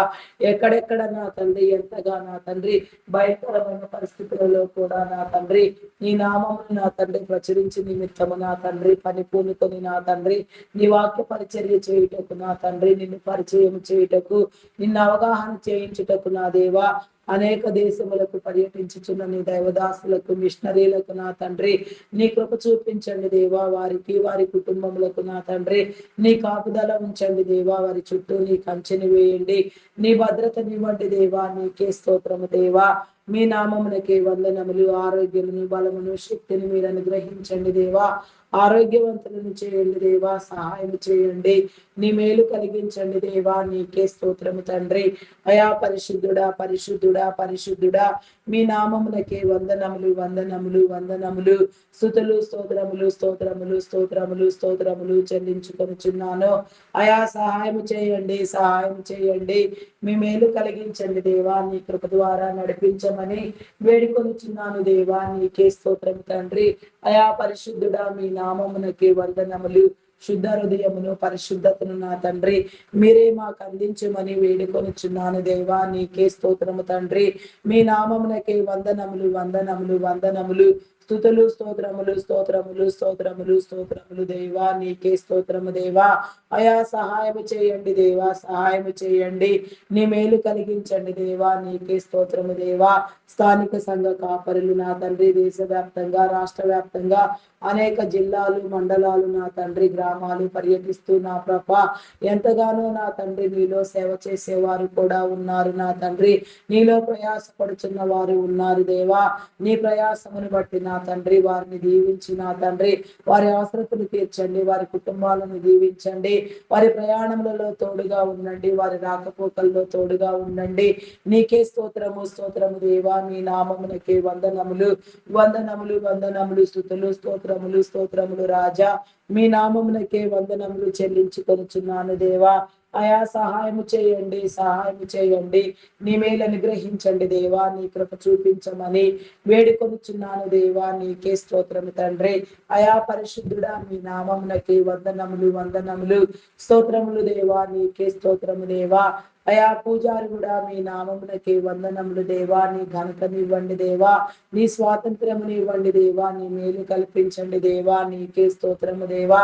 ఎక్కడెక్కడ నా తండ్రి ఎంతగా నా తండ్రి భయంకరమైన పరిస్థితులలో కూడా నా తండ్రి నీ నామమును నా తండ్రి ప్రచురించి నిమిత్తము నా తండ్రి పని పూనుకొని నా తండ్రి నీ వాక్య పరిచర్య చేయుటకు నా తండ్రి నిన్ను పరిచయం చేయుటకు నిన్ను అవగాహన చేయించుటకు నా దేవా అనేక దేశములకు పర్యటించుచున్న నీ దైవదాసులకు మిషనరీలకు నా తండ్రి నీ కృప చూపించండి దేవా. వారికి వారి కుటుంబములకు నా తండ్రి నీ కాపుదల ఉంచండి దేవా. వారి చుట్టూ నీ కంచెని వేయండి, నీ భద్రతనివ్వండి దేవా. నీకే స్తోత్రము దేవా. మీ నామమునకే వందనములు. ఆరోగ్యమును బలమును శక్తిని మీరు అనుగ్రహించండి దేవా. ఆరోగ్యవంతులను చేయండి దేవా. సహాయం చేయండి, నీ మేలు కలిగించండి దేవా. నీకే స్తోత్రము తండ్రి. అయా పరిశుద్ధుడా పరిశుద్ధుడా పరిశుద్ధుడా, మీ నామమునకే వందనములు వందనములు వందనములు, స్తుతులు స్తోత్రములు స్తోత్రములు స్తోత్రములు స్తోత్రములు చెల్లించుకొనుచున్నాను. అయా సహాయం చేయండి, సహాయం చేయండి, మీ మేలు కలిగించండి దేవా. నీ కృప ద్వారా నడిపించమని వేడుకొనుచున్నాను దేవా. నీకే స్తోత్రం తండ్రి. అయా పరిశుద్ధుడా మీ నామమునకే వందనములు. శుద్ధ హృదయమును పరిశుద్ధతను నా తండ్రి మీరే మాకు అందించమని వేడుకొనుచున్నాను దేవా. నీకే స్తోత్రము తండ్రి. మీ నామమునకే వందనములు వందనములు వందనములు, స్తుతులు స్తోత్రములు స్తోత్రములు స్తోత్రములు స్తోత్రములు దేవా. నీకే స్తోత్రము దేవా. అయా సహాయము చేయండి దేవా, సహాయము చేయండి, నీ మేలు కలిగించండి దేవా. నీకే స్తోత్రము దేవా. స్థానిక సంఘ కాపరులు నా తండ్రి దేశవ్యాప్తంగా రాష్ట్ర వ్యాప్తంగా అనేక జిల్లాలు మండలాలు నా తండ్రి గ్రామాలు పర్యటిస్తూ నా ప్రభ ఎంతగానో నా తండ్రి నీలో సేవ చేసేవారు కూడా ఉన్నారు నా తండ్రి. నీలో ప్రయాసపడుచున్న వారు ఉన్నారు దేవా. నీ ప్రయాసమును బట్టి నా తండ్రి వారిని దీవించి నా తండ్రి వారి అవసరతను తీర్చండి, వారి కుటుంబాలను దీవించండి, వారి ప్రయాణములలో తోడుగా ఉండండి, వారి రాకపోకల్లో తోడుగా ఉండండి. నీకే స్తోత్రము స్తోత్రము దేవా. మీ నామమునకే వందనములు వందనములు వందనములు, స్తుతులు స్తోత్రములు స్తోత్రములు రాజా. మీ నామమునకే వందనములు చెల్లించుకొనుచున్నాను దేవా. అయా సహాయము చేయండి, సహాయము చేయండి, నీ మేలు అనుగ్రహించండి దేవా. నీ కృప చూపించమని వేడుకొనుచున్నాను దేవా. నీకే స్తోత్రము తండ్రి. అయా పరిశుద్ధుడా మీ నామమునకే వందనములు వందనములు, స్తోత్రములు దేవా. నీకే స్తోత్రము దేవా. అయా పూజారి కూడా మీ నామమునకే వందనములు దేవా. నీ ఘనతనివ్వండి దేవా, నీ స్వాతంత్రముని ఇవ్వండి దేవా, నీ మేలు కల్పించండి దేవా. నీకే స్తోత్రము దేవా.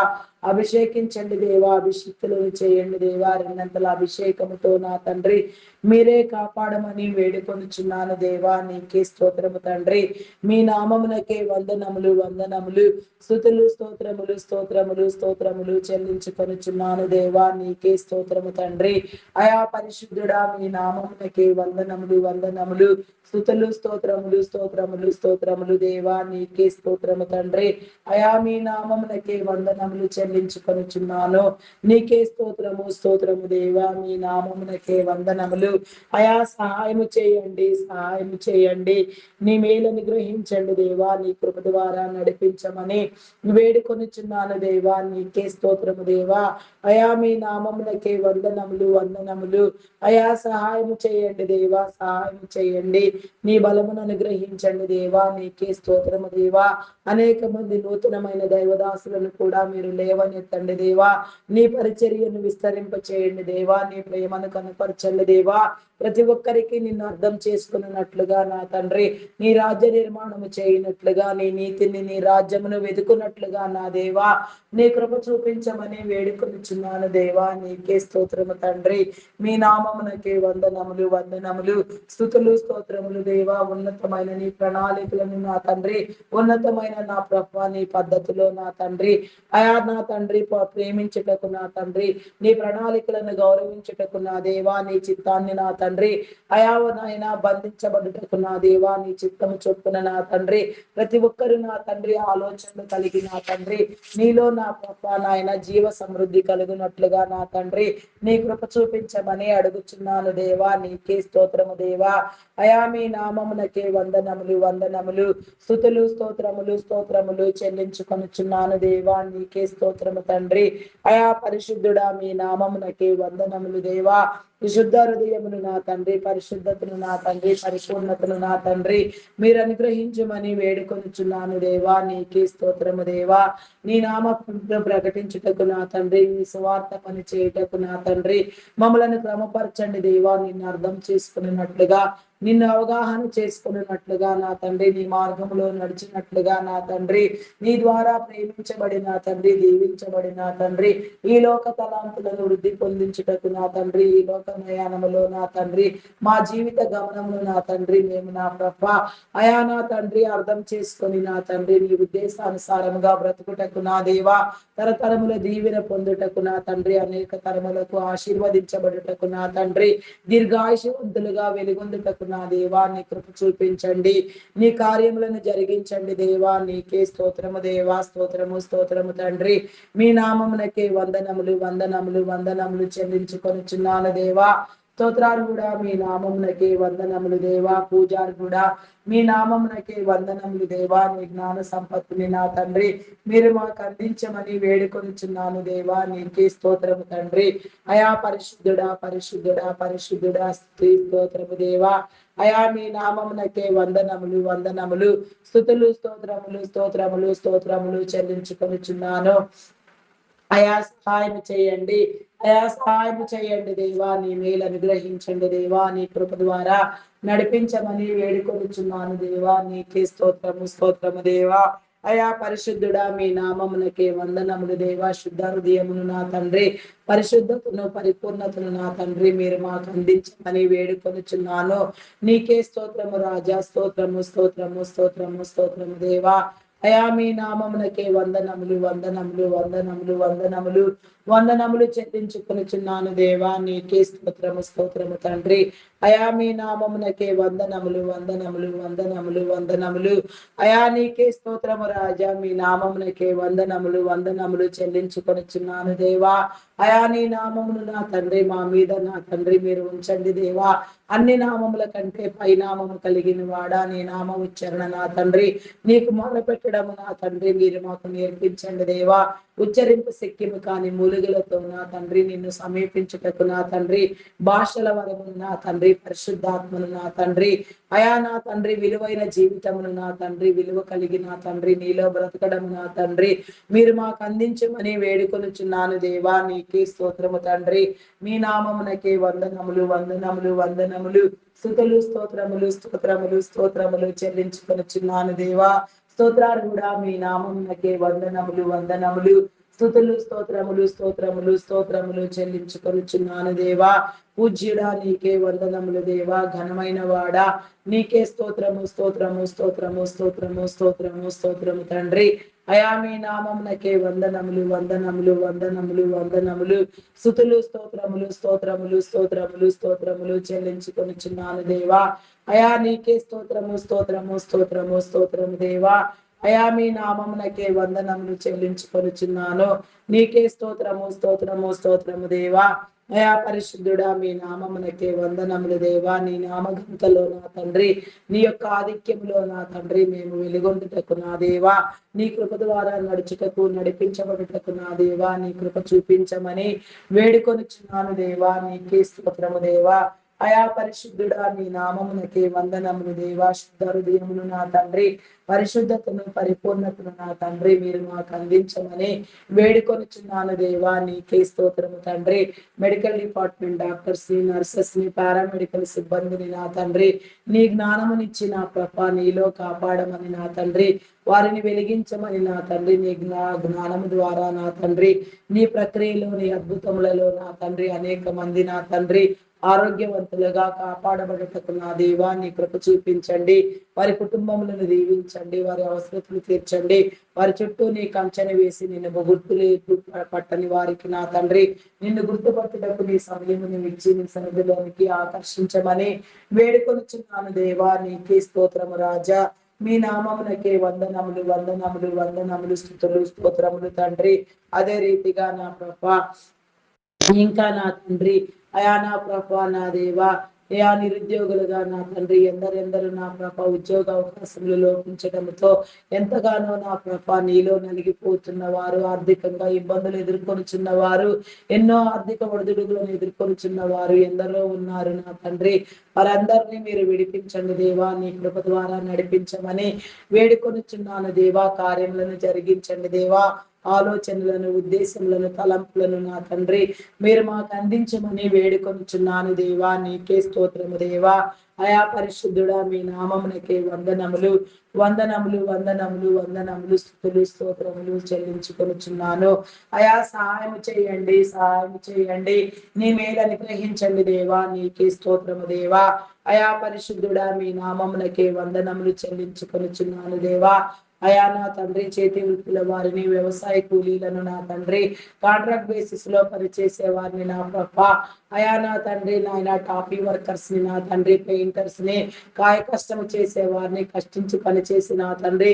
అభిషేకించండి దేవా, అభిషిక్తులను చేయండి దేవా. రెండంతల అభిషేకముతో నా తండ్రి మీరే కాపాడమని వేడుకొనుచున్నాను దేవా. నీకే స్తోత్రము తండ్రి. మీ నామమునకే వందనములు వందనములు, స్తుతులు స్తోత్రములు స్తోత్రములు స్తోత్రములు చెల్లించుకొనుచున్నాను దేవా. నీకే స్తోత్రము తండ్రి. అయా పరిశుద్ధుడా మీ నామమునకే వందనములు వందనములు, స్తుతులు స్తోత్రములు స్తోత్రములు స్తోత్రములు దేవా. నీకే స్తోత్రము తండ్రి. అయా మీ నామమునకే వందనములు చెల్లి చెల్లించుకొనుచున్నాను. నీకే స్తోత్రము స్తోత్రము దేవా, మీ నామమునకే వందనములు. అయా సహాయము చేయండి, సహాయము చేయండి. నీ మేలను గ్రహించండి దేవా, నీ కృప ద్వారా నడిపించమని వేడుకొనుచున్నాను దేవా. నీకే స్తోత్రము దేవా. అయా మీ నామమునకే వందనములు వందనములు. అయా సహాయము చేయండి దేవా, సహాయం చేయండి. నీ బలమును అనుగ్రహించండి దేవా. నీకే స్తోత్రము దేవా. అనేక మంది నూతనమైన దైవదాసులను కూడా మీరు లేవనెత్తండి దేవా. నీ పరిచర్యను విస్తరింప చేయండి దేవా. నీ ప్రేమను కనపరచండి దేవా. ప్రతి ఒక్కరికి నిన్ను అర్థం చేసుకున్నట్లుగా నా తండ్రి, నీ రాజ్య నిర్మాణము చేయనట్లుగా, నీ నీతిని నీ రాజ్యమును వెతుకున్నట్లుగా నా దేవా, నీ కృప చూపించమని వేడుకొనిచున్నాను దేవా. నీకే స్తోత్రము తండ్రి. మీ నామమునకే వందనములు వందనములు. స్తుతులు స్తోత్రములు దేవా. ఉన్నతమైన నీ ప్రణాళికలను నా తండ్రి, ఉన్నతమైన నా ప్రభువా నీ పద్ధతిలో నా తండ్రి, అయా నా తండ్రి ప్రేమించుటకు నా తండ్రి, నీ ప్రణాళికలను గౌరవించుటకు నా దేవా, నీ చిత్తాన్ని నా తండ్రి, అయా నాయన బంధించబడుటకు నా దేవా, నీ చిత్తము చొప్పున నా తండ్రి, ప్రతి ఒక్కరు నా తండ్రి ఆలోచనలు కలిగి నా తండ్రి, నీలో నా ప్రభా నాయన జీవ సమృద్ధి కలుగునట్లుగా నా తండ్రి, నీ కృప చూపించమని అడుగుచున్నాను దేవా. నీకే స్తోత్రము దేవా. అయా మీ నామమునకే వందనములు వందనములు. స్తుతులు స్తోత్రములు స్తోత్రములు చెల్లించుకొనుచున్నాను దేవా. నీకే స్తోత్రము తండ్రి. అయా పరిశుద్ధుడా, మీ నామమునకే వందనములు దేవా. విశుద్ధ హృదయమును నా తండ్రి, పరిశుద్ధతను నా తండ్రి, పరిపూర్ణతను నా తండ్రి మీరు అనుగ్రహించమని వేడుకొనుచున్నాను దేవా. నీకే స్తోత్రము దేవా. నీ నామ ప్రకటించుటకు నా తండ్రి, నీ సువార్త పని చేయుటకు నా తండ్రి మమ్మలను క్రమపరచండి దేవా. నిన్ను అర్థం చేసుకున్నట్లుగా, నిన్ను అవగాహన చేసుకున్నట్లుగా నా తండ్రి, నీ మార్గంలో నడిచినట్లుగా నా తండ్రి, నీ ద్వారా ప్రేమించబడిన తండ్రి, దీవించబడిన తండ్రి, ఈ లోక తలాంతులను వృద్ధి పొందించుటకు నా తండ్రి, ఈ లోక ప్రయాణములో నా తండ్రి, మా జీవిత గమనమును నా తండ్రి మేము నా ప్రభ అయా నా తండ్రి అర్థం చేసుకొని నా తండ్రి, నీ ఉద్దేశానుసారముగా బ్రతుకుటకు నా దేవా, తరతరముల దీవెన పొందుటకు నా తండ్రి, అనేక తరములకు ఆశీర్వదించబడుటకు నా తండ్రి, దీర్ఘాయుషవంతులుగా వెలుగొందుటకు నా దేవా, నీ కృప చూపించండి. నీ కార్యములను జరిగించండి దేవా. నీకే స్తోత్రము దేవా. స్తోత్రము స్తోత్రము తండ్రి. మీ నామమునకే వందనములు వందనములు వందనములు చెల్లించుకొనుచున్నాను దేవా. స్తోత్రాలు కూడా మీ నామమునకే వందనములు దేవా. పూజారు కూడా మీ నామమునకే వందనములు దేవా. నీ జ్ఞాన సంపత్తిని నా తండ్రి మీరు మాకు అందించమని వేడుకొనుచున్నాను దేవా. నీకే స్తోత్రము తండ్రి. అయా పరిశుద్ధుడా పరిశుద్ధుడా పరిశుద్ధుడా స్తోత్రము దేవా. అయా మీ నామమునకే వందనములు వందనములు. స్తుతులు స్తోత్రములు స్తోత్రములు స్తోత్రములు చెల్లించుకొనుచున్నాను. అయా సహాయం చేయండి, అయా సహాయం చేయండి దేవా. నీ మేలు అనుగ్రహించండి దేవా. నీ కృప ద్వారా నడిపించమని వేడుకొనుచున్నాను దేవా. నీకే స్తోత్రము స్తోత్రము దేవా. అయా పరిశుద్ధుడా, మీ నామమునకే వందనములు దేవా. శుద్ధ హృదయమును నా తండ్రి, పరిశుద్ధతను పరిపూర్ణతను నా తండ్రి మీరు మాకు అందించమని వేడుకొనుచున్నాను. నీకే స్తోత్రము రాజా. స్తోత్రము స్తోత్రము స్తోత్రము స్తోత్రము దేవా. అయా మీ నామమునకే వందనములు వందనములు వందనములు వందనములు వందనములు చెల్లించుకొనుచున్నాను దేవా. నీకే స్తోత్రము స్తోత్రము తండ్రి. అయా మీ నామమునకే వందనములు వందనములు వందనములు వందనములు. అయా నీకే స్తోత్రము రాజా. మీ నామమునకే వందనములు వందనములు చెల్లించుకొనుచున్నాను దేవా. అయా నీ నామమును నా తండ్రి మా మీద నా తండ్రి మీరు ఉంచండి దేవా. అన్ని నామముల కంటే పైనామము కలిగిన వాడా, నీ నామ ఉచ్చారణ నా తండ్రి నీకు మొదలుపెట్టడము నా తండ్రి మీరు మాకు నేర్పించండి దేవా. ఉచ్చరింపు శక్యము కాని మూలుగులతో నా తండ్రి నిన్ను సమీపించుటకు నా తండ్రి, భాషల వరమును నా తండ్రి, పరిశుద్ధాత్మను నా తండ్రి, అయా నా తండ్రి విలువైన జీవితమును నా తండ్రి, విలువ కలిగి నా తండ్రి నీలో బ్రతకడము నా తండ్రి మీరు మాకు అందించమని వేడుకొనుచున్నాను దేవా. నీకే స్తోత్రము తండ్రి. మీ నామమునకే వందనములు వందనములు వందనములు. స్తుతులు స్తోత్రములు స్తోత్రములు స్తోత్రములు చెల్లించుకొనుచున్నాను దేవా. స్తోత్రాలు కూడా మీ నామమునకే వందనములు వందనములు. స్తుతులు స్తోత్రములు స్తోత్రములు స్తోత్రములు చెల్లించుకొనుచున్నాను దేవా. పూజ్యుడా నీకే వందనములు దేవా. ఘనమైన వాడా నీకే స్తోత్రము స్తోత్రము స్తోత్రము స్తోత్రము స్తోత్రము స్తోత్రము తండ్రి. అయా మీ నామమునకే వందనములు వందనములు వందనములు వందనములు. స్తుతులు స్తోత్రములు స్తోత్రములు స్తోత్రములు స్తోత్రములు చెల్లించుకొనుచున్నాను దేవా. అయా నీకే స్తోత్రము స్తోత్రము స్తోత్రము స్తోత్రము దేవా. అయా మీ నామమునకే వందనములు చెల్లించుకొనుచున్నాను. నీకే స్తోత్రము స్తోత్రము స్తోత్రము దేవా. అయా పరిశుద్ధుడా మీ నామమునకే వందనములు దేవా. నీ నామఘంతలో నా తండ్రి, నీ యొక్క ఆధిక్యంలో నా తండ్రి మేము వెలుగొందుటకు నా దేవా, నీ కృప ద్వారా నడుచుటకు నడిపించబడుటకు నా దేవా నీ కృప చూపించమని వేడుకొనుచున్నాను దేవా. నీకే స్తోత్రము దేవా. అయా పరిశుద్ధుడా నీ నామమునకే వందనములు దేవా. శుద్ధ హృదయమును నా తండ్రి, పరిశుద్ధతను పరిపూర్ణతను నా తండ్రి మీరు మాకు అందించమని వేడుకొనుచున్నాను దేవా. నీకే స్తోత్రము తండ్రి. మెడికల్ డిపార్ట్మెంట్ డాక్టర్స్ ని, నర్సెస్ ని, పారామెడికల్ సిబ్బందిని నా తండ్రి నీ జ్ఞానమునిచ్చి నా ప్రభ నీలో కాపాడమని నా తండ్రి, వారిని వెలిగించమని నా తండ్రి, నీ జ్ఞానము ద్వారా నా తండ్రి, నీ ప్రక్రియలో నీ అద్భుతములలో నా తండ్రి అనేక మంది నా తండ్రి ఆరోగ్యవంతులుగా కాపాడబడుటకు నా దేవా నీ కృప చూపించండి. వారి కుటుంబములను దీవించండి, వారి అవసరతలు తీర్చండి. వారి చుట్టూ నీ కంచెను వేసి నిన్ను గుర్తులు పట్టని వారికి నా తండ్రి నిన్ను గుర్తుపట్టుటకు నీ సమయమును ఇచ్చి నీ సన్నిధిలోనికి ఆకర్షించమని వేడుకొనుచున్నాను దేవా. నీకే స్తోత్రము రాజా. మీ నామమునకే వందనములు వందనములు వందనములు స్తుతులు స్తోత్రములు తండ్రి. అదే రీతిగా నా ప్రభా ఇంకా నా తండ్రి అయా నా ప్రభా నా దేవా, అయా నిరుద్యోగులుగా నా తండ్రి ఎందరెందరూ నా ప్రభ ఉద్యోగ అవకాశములు లోపించడంతో ఎంతగానో నా ప్రభ నీలో నలిగిపోతున్న వారు, ఆర్థికంగా ఇబ్బందులు ఎదుర్కొనుచున్న వారు, ఎన్నో ఆర్థిక ఒడిదుడుగులను ఎదుర్కొనుచున్న వారు ఎందరో ఉన్నారు నా తండ్రి. వారందరినీ మీరు విడిపించండి దేవా. నీ కృప ద్వారా నడిపించమని వేడుకొనుచున్నాను దేవా. కార్యములను జరిగించండి దేవా. ఆలోచనలను, ఉద్దేశములను, తలంపులను నా తండ్రి మీరు మాకు అందించమని వేడుకొనుచున్నాను దేవా. నీకే స్తోత్రము దేవా. అయా పరిశుద్ధుడా మీ నామమునకే వందనములు వందనములు వందనములు వందనములు స్తుతులు స్తోత్రములు చెల్లించుకొనుచున్నాను. అయా సహాయం చేయండి, సహాయం చేయండి. నీ మేలు గ్రహించండి దేవా. నీకే స్తోత్రము దేవా. అయా పరిశుద్ధుడా మీ నామమునకే వందనములు చెల్లించుకొనుచున్నాను దేవా. అయా నా తండ్రి చేతి వృత్తుల వారిని, వ్యవసాయ కూలీలను నా తండ్రి, కాంట్రాక్ట్ బేసిస్ లో పనిచేసే వారిని నా ప్రభ అయా నా తండ్రి నాయన టాపీ వర్కర్స్ ని నా తండ్రి, పెయింటర్స్ ని, కాయ కష్టం చేసే వారిని, కష్టించి పనిచేసి నా తండ్రి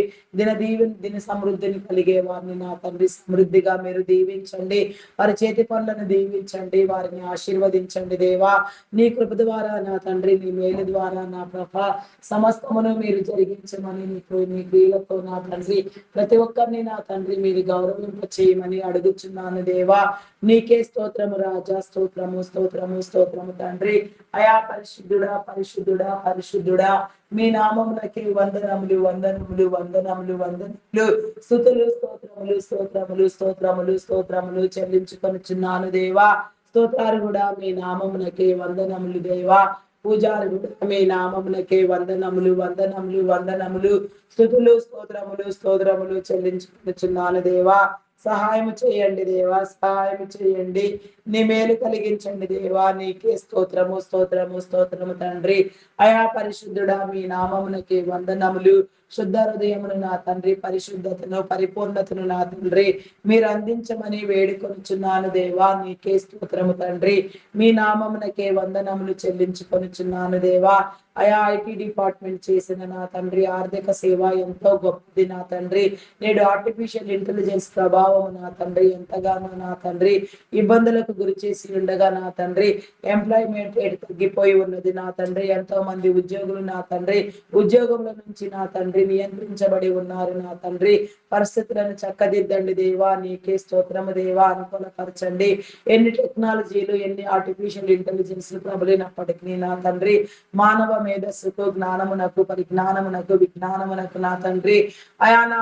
దిన సమృద్ధిని కలిగే వారిని నా తండ్రి సమృద్ధిగా మీరు దీవించండి. వారి చేతి పనులను దీవించండి, వారిని ఆశీర్వదించండి దేవా. నీ కృప ద్వారా నా తండ్రి, నీ మేలు ద్వారా నా ప్రభ సమస్తమును మీరు జరిగించమని నీ క్రియలతో నా తండ్రి ప్రతి ఒక్కరిని నా తండ్రి మీరు గౌరవింప చేయమని అడుగుచున్నాను దేవా. నీకే స్తోత్రము రాజా. స్తోత్రము స్తోత్రము స్తోత్రము తండ్రి. అయా పరిశుద్ధుడా పరిశుద్ధుడా పరిశుద్ధుడా మీ నామమునకి వందనములు వందనములు వందనములు వందనములు స్తుతులు స్తోత్రములు స్తోత్రములు స్తోత్రములు స్తోత్రములు చెల్లించుకొనుచున్నాను దేవా. స్తోత్రాలు కూడా మీ నామమునకి వందనములు దేవా. పూజారి మీ నామమునకే వందనములు వందనములు వందనములు స్తుతులు స్తోత్రములు స్తోత్రములు చెల్లించుకున్నాను దేవా. సహాయం చేయండి దేవా, సహాయం చేయండి. నీ మేలు కలిగించండి దేవా. నీకే స్తోత్రము స్తోత్రము స్తోత్రము తండ్రి. అయా పరిశుద్ధుడా మీ నామమునకే వందనములు. శుద్ధ హృదయమును నా తండ్రి, పరిశుద్ధతను పరిపూర్ణతను నా తండ్రి మీరు అందించమని వేడుకొనుచున్నాను దేవా. నీకే స్తోత్రము తండ్రి. మీ నామమునకే వందనములు చెల్లించుకొనుచున్నాను దేవా. అయా ఐటీ డిపార్ట్మెంట్ చేసిన నా తండ్రి ఆర్థిక సేవ ఎంతో గొప్పది నా తండ్రి. నేడు ఆర్టిఫిషియల్ ఇంటెలిజెన్స్ ప్రభావం నా తండ్రి ఎంతగానో నా తండ్రి ఇబ్బందులకు గురి చేసి ఉండగా నా తండ్రి ఎంప్లాయ్మెంట్ రేట్ తగ్గిపోయి ఉన్నది నా తండ్రి. ఎంతో మంది ఉద్యోగులు నా తండ్రి ఉద్యోగంలో నుంచి నా తండ్రి నియంత్రించబడి ఉన్నారు నా తండ్రి. పరిస్థితులను చక్కదిద్దండి దేవా. నీకే స్తోత్రము దేవా. అనుకూలపరచండి. ఎన్ని టెక్నాలజీలు, ఎన్ని ఆర్టిఫిషియల్ ఇంటెలిజెన్స్ ప్రబలినప్పటికీ నా తండ్రి మానవ మేధస్సుకు, జ్ఞానమునకు, పరిజ్ఞానమునకు, విజ్ఞానమునకు నా తండ్రి అయా నా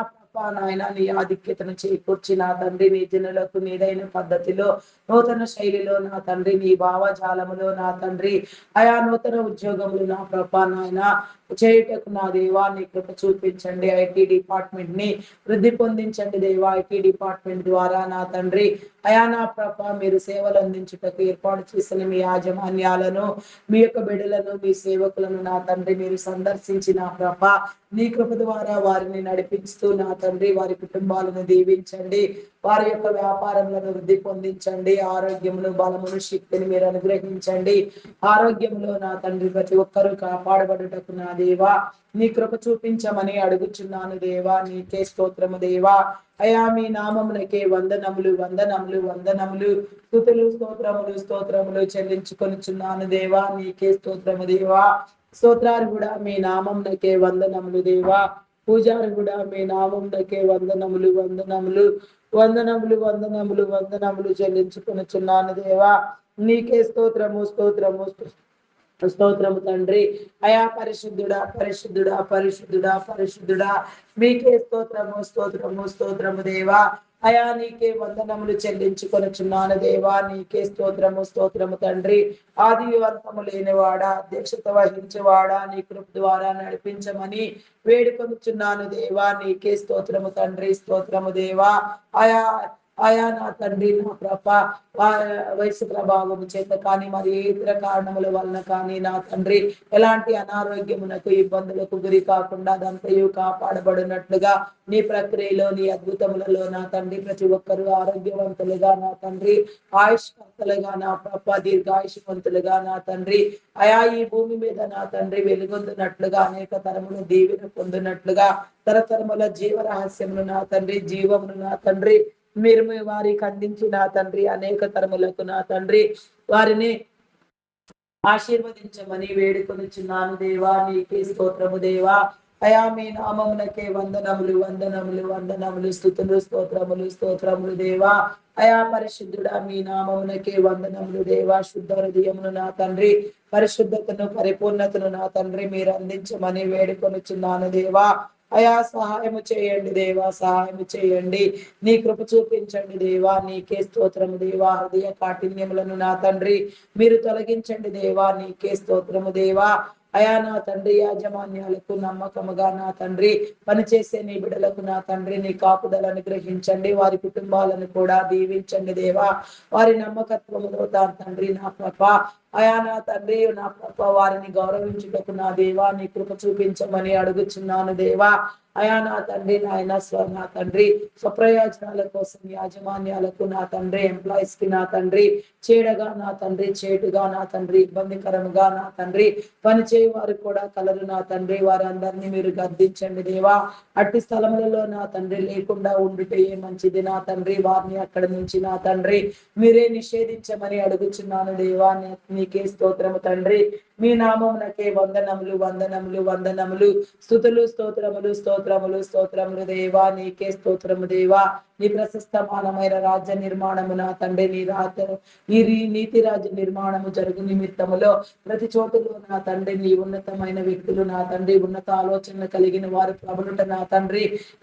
నాయన నీ ఆధిక్యతను చేకూర్చి నా తండ్రి నీ జనులకు నీదైన పద్ధతిలో, నూతన శైలిలో నా తండ్రి నీ భావజాలములో నా తండ్రి అయా నూతన ఉద్యోగములు నా ప్రభా నాయన చేయుటకు నా దేవా నీ కృప చూపించండి. ఐటీ డిపార్ట్మెంట్ ని వృద్ధి పొందించండి దేవా. ఐటీ డిపార్ట్మెంట్ ద్వారా నా తండ్రి అయా నా ప్రభా మీరు సేవలు అందించుటకు ఏర్పాటు చేసిన మీ యాజమాన్యాలను, మీ యొక్క బిడ్డలను, మీ సేవకులను నా తండ్రి మీరు సందర్శించి నా ప్రభా నీ కృప ద్వారా వారిని నడిపిస్తూ నా తండ్రి వారి కుటుంబాలను దీవించండి. వారి యొక్క వ్యాపారములను వృద్ధి పొందించండి. ఆరోగ్యమును, బలమును, శక్తిని మీరు అనుగ్రహించండి. ఆరోగ్యంలో నా తండ్రి ప్రతి ఒక్కరూ కాపాడబడుటకు నా దేవా. నీ కృప చూపించమని అడుగుచున్నాను దేవా. నీకే స్తోత్రము దేవా. అయా మీ నామమునకే వందనములు వందనములు వందనములు స్తుతులు స్తోత్రములు స్తోత్రములు చెల్లించుకొనిచున్నాను దేవా. నీకే స్తోత్రము దేవా. స్తోత్రాలు కూడా మీ నామమునకే వందనములు దేవా. పూజారు కూడా మీ నామమునకే వందనములు వందనములు వందనములు వందనములు వందనములు చెల్లించుకొనిచున్నాను దేవా. నీకే స్తోత్రము స్తోత్రము స్తోత్రము తండ్రి. అయా పరిశుద్ధుడా పరిశుద్ధుడా పరిశుద్ధుడా పరిశుద్ధుడా మీకే స్తోత్రము స్తోత్రము స్తోత్రము దేవా. అయా నీకే వందనములు చెల్లించుకొనుచున్నాను దేవా. నీకే స్తోత్రము స్తోత్రము తండ్రి. ఆది అంతము లేనివాడా, అధ్యక్షత వహించేవాడా, నీ కృప ద్వారా నడిపించమని వేడుకొనుచున్నాను దేవా. నీకే స్తోత్రము తండ్రి. స్తోత్రము దేవా. ఆయా ఆయా నా తండ్రి నా ప్రభ వయసు ప్రభావం చేత కానీ మరి ఏ ఇతర కారణముల వలన కానీ నా తండ్రి ఎలాంటి అనారోగ్యమునకు ఇబ్బందులకు గురి కాకుండా అదంతయు కాపాడబడినట్లుగా నీ ప్రక్రియలో నీ అద్భుతములలో నా తండ్రి ప్రతి ఒక్కరూ ఆరోగ్యవంతులుగా నా తండ్రి ఆయుష్వంతులుగా నా ప్రభ దీర్ఘాయుష్వంతులుగా నా తండ్రి అయా ఈ భూమి మీద నా తండ్రి వెలుగొందినట్లుగా అనేక తరములు దీవెన పొందినట్లుగా తరతరముల జీవ రహస్యమును నా తండ్రి జీవమును నా తండ్రి మీరు వారి ఖండించి నా తండ్రి అనేక తరములకు నా తండ్రి వారిని ఆశీర్వదించమని వేడుకొనిచున్నాను దేవా. నీకే స్తోత్రము దేవా. అయా మీ నామమునకే వందనములు వందనములు వందనములు స్తుతులు స్తోత్రములు స్తోత్రములు దేవా. అయా పరిశుద్ధుడా మీ నామమునకే వందనములు దేవా. శుద్ధ హృదయమును నా తండ్రి పరిశుద్ధతను పరిపూర్ణతను నా తండ్రి మీరు అందించమని వేడుకొనిచున్నాను దేవా. అయా సహాయము చేయండి దేవా. సహాయము చేయండి. నీ కృప చూపించండి దేవా. నీకే స్తోత్రము దేవా. హృదయ కాఠిన్యములను నా తండ్రి మీరు తొలగించండి దేవా. నీకే స్తోత్రము దేవా. అయా నా తండ్రి యాజమాన్యాలకు నమ్మకముగా నా తండ్రి పనిచేసే నీ బిడ్డలకు నా తండ్రి నీ కాపుదలను గ్రహించండి. వారి కుటుంబాలను కూడా దీవించండి దేవా. వారి నమ్మకత్వములో నా తండ్రి నా ప్రభ అయా నా తండ్రి నా ప్రభ వారిని గౌరవించుటకు నా దేవా నీ కృప చూపించమని అడుగుచున్నాను దేవా. అయా నా తండ్రి నా తండ్రి స్వప్రయోజనాల కోసం యాజమాన్యాలకు నా తండ్రి ఎంప్లాయీస్ కి నా తండ్రి చేడగా నా తండ్రి చేటుగా నా తండ్రి ఇబ్బందికరముగా నా తండ్రి పనిచేయ వారు కూడా కలరు నా తండ్రి వారందరినీ మీరు గద్దించండి దేవా. అట్టి స్థలములలో నా తండ్రి లేకుండా ఉండుటే మంచిది నా తండ్రి. వారిని అక్కడ నుంచి నా తండ్రి మీరే నిషేధించమని అడుగుచున్నాను దేవా. నీకే స్తోత్రము తండ్రి. మీ నామమునకే వందనములు వందనములు వందనములు స్తుతులు స్తోత్రములు స్తోత్రములు స్తోత్రములు దేవా. నీకే స్తోత్రము దేవా. నీ ప్రశస్తమానమైన రాజ్య నిర్మాణము నా తండ్రి నీ నీతి రాజ్య నిర్మాణము జరుగు నిమిత్తములో ప్రతి చోటులో నా తండ్రి నీ ఉన్నతమైన వ్యక్తులు నా తండ్రి ఉన్నత ఆలోచనలు కలిగిన వారు ప్రభులుట నా తండ్రి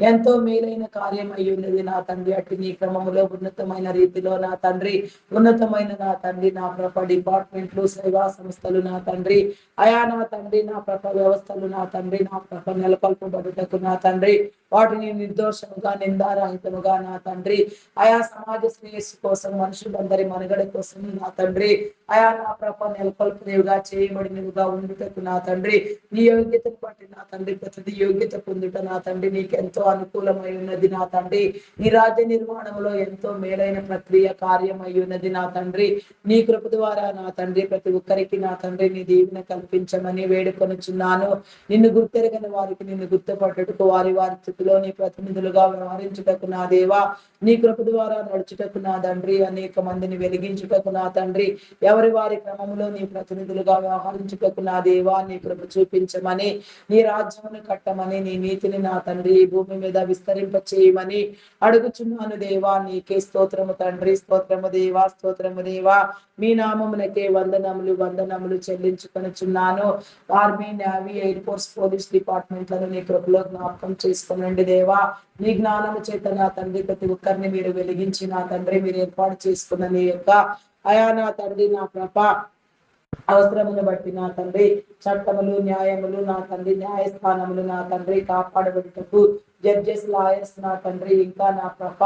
ఎంతో మేలైన కార్యం అయి ఉన్నది నా తండ్రి. అట్టి నీ క్రమములో ఉన్నతమైన రీతిలో నా తండ్రి ఉన్నతమైన నా తండ్రి నా ప్రభ డిపార్ట్మెంట్లు సేవా సంస్థలు నా తండ్రి అయా నా తండ్రి నా ప్రభ వ్యవస్థలు నా తండ్రి నా ప్రభ నెలకొల్పబడుటకు నా తండ్రి వాటిని నిర్దోషముగా నిందారహితముగా నా తండ్రి ఆయా సమాజ శ్రేయస్సు కోసం మనుషులందరి మనుగడ కోసం నా తండ్రి ఆయా నా ప్రభ నెలకొల్పనివిగా చేయబడినవిగా ఉండుటకు నా తండ్రి నీ యోగ్యతను బట్టి నా తండ్రి ప్రతి యోగ్యత పొందుట నా తండ్రి నీకు ఎంతో అనుకూలమై ఉన్నది నా తండ్రి. నీ రాజ్య నిర్మాణంలో ఎంతో మేలైన ప్రక్రియ కార్యమై ఉన్నది నా తండ్రి. నీ కృప ద్వారా నా తండ్రి ప్రతి ఒక్కరికి నా తండ్రి నీ దీవెన కల్పించమని వేడుకొనుచున్నాను. నిన్ను గుర్తెరగని వారికి నిన్ను గుర్తుపట్టుటకు వారి వారి స్థితిలో నీ ప్రతినిధులుగా వ్యవహరించుటకు నా దేవా. నీ కృప ద్వారా నడుచుటకు నా తండ్రి అనేక మందిని వెలిగించుటకు నా తండ్రి ఎవరి వారి క్రమములో నీ ప్రతినిధులుగా వ్యవహరించుటకు నా దేవా. నీ కృప చూపించమని నీ రాజ్యమును కట్టమని నీ నీతిని నా తండ్రి ఈ భూమి మీద విస్తరింప చేయమని అడుగుచున్నాను దేవా. నీకే స్తోత్రము తండ్రి. స్తోత్రము దేవా. స్తోత్రము దేవా. మీ నామమునకే వందనములు వందనములు చెల్లించుకొనుచున్నాను. Army navy air force police డిపార్ట్మెంట్లను నీ కృపలో జ్ఞాపకం చేసుకోనండి దేవా. నీ జ్ఞానము చేత నా తండ్రి ప్రతి ఒక్కరిని మీరు వెలిగించి నా తండ్రి మీరు ఏర్పాటు చేసుకున్న నీ యొక్క అయా నా తండ్రి నా ప్రభ అవసరమును బట్టి నా తండ్రి చట్టములు న్యాయములు నా తండ్రి న్యాయస్థానములు నా తండ్రి కాపాడబడుటకు జడ్జెస్ లాయర్స్ నా తండ్రి ఇంకా నా ప్రభ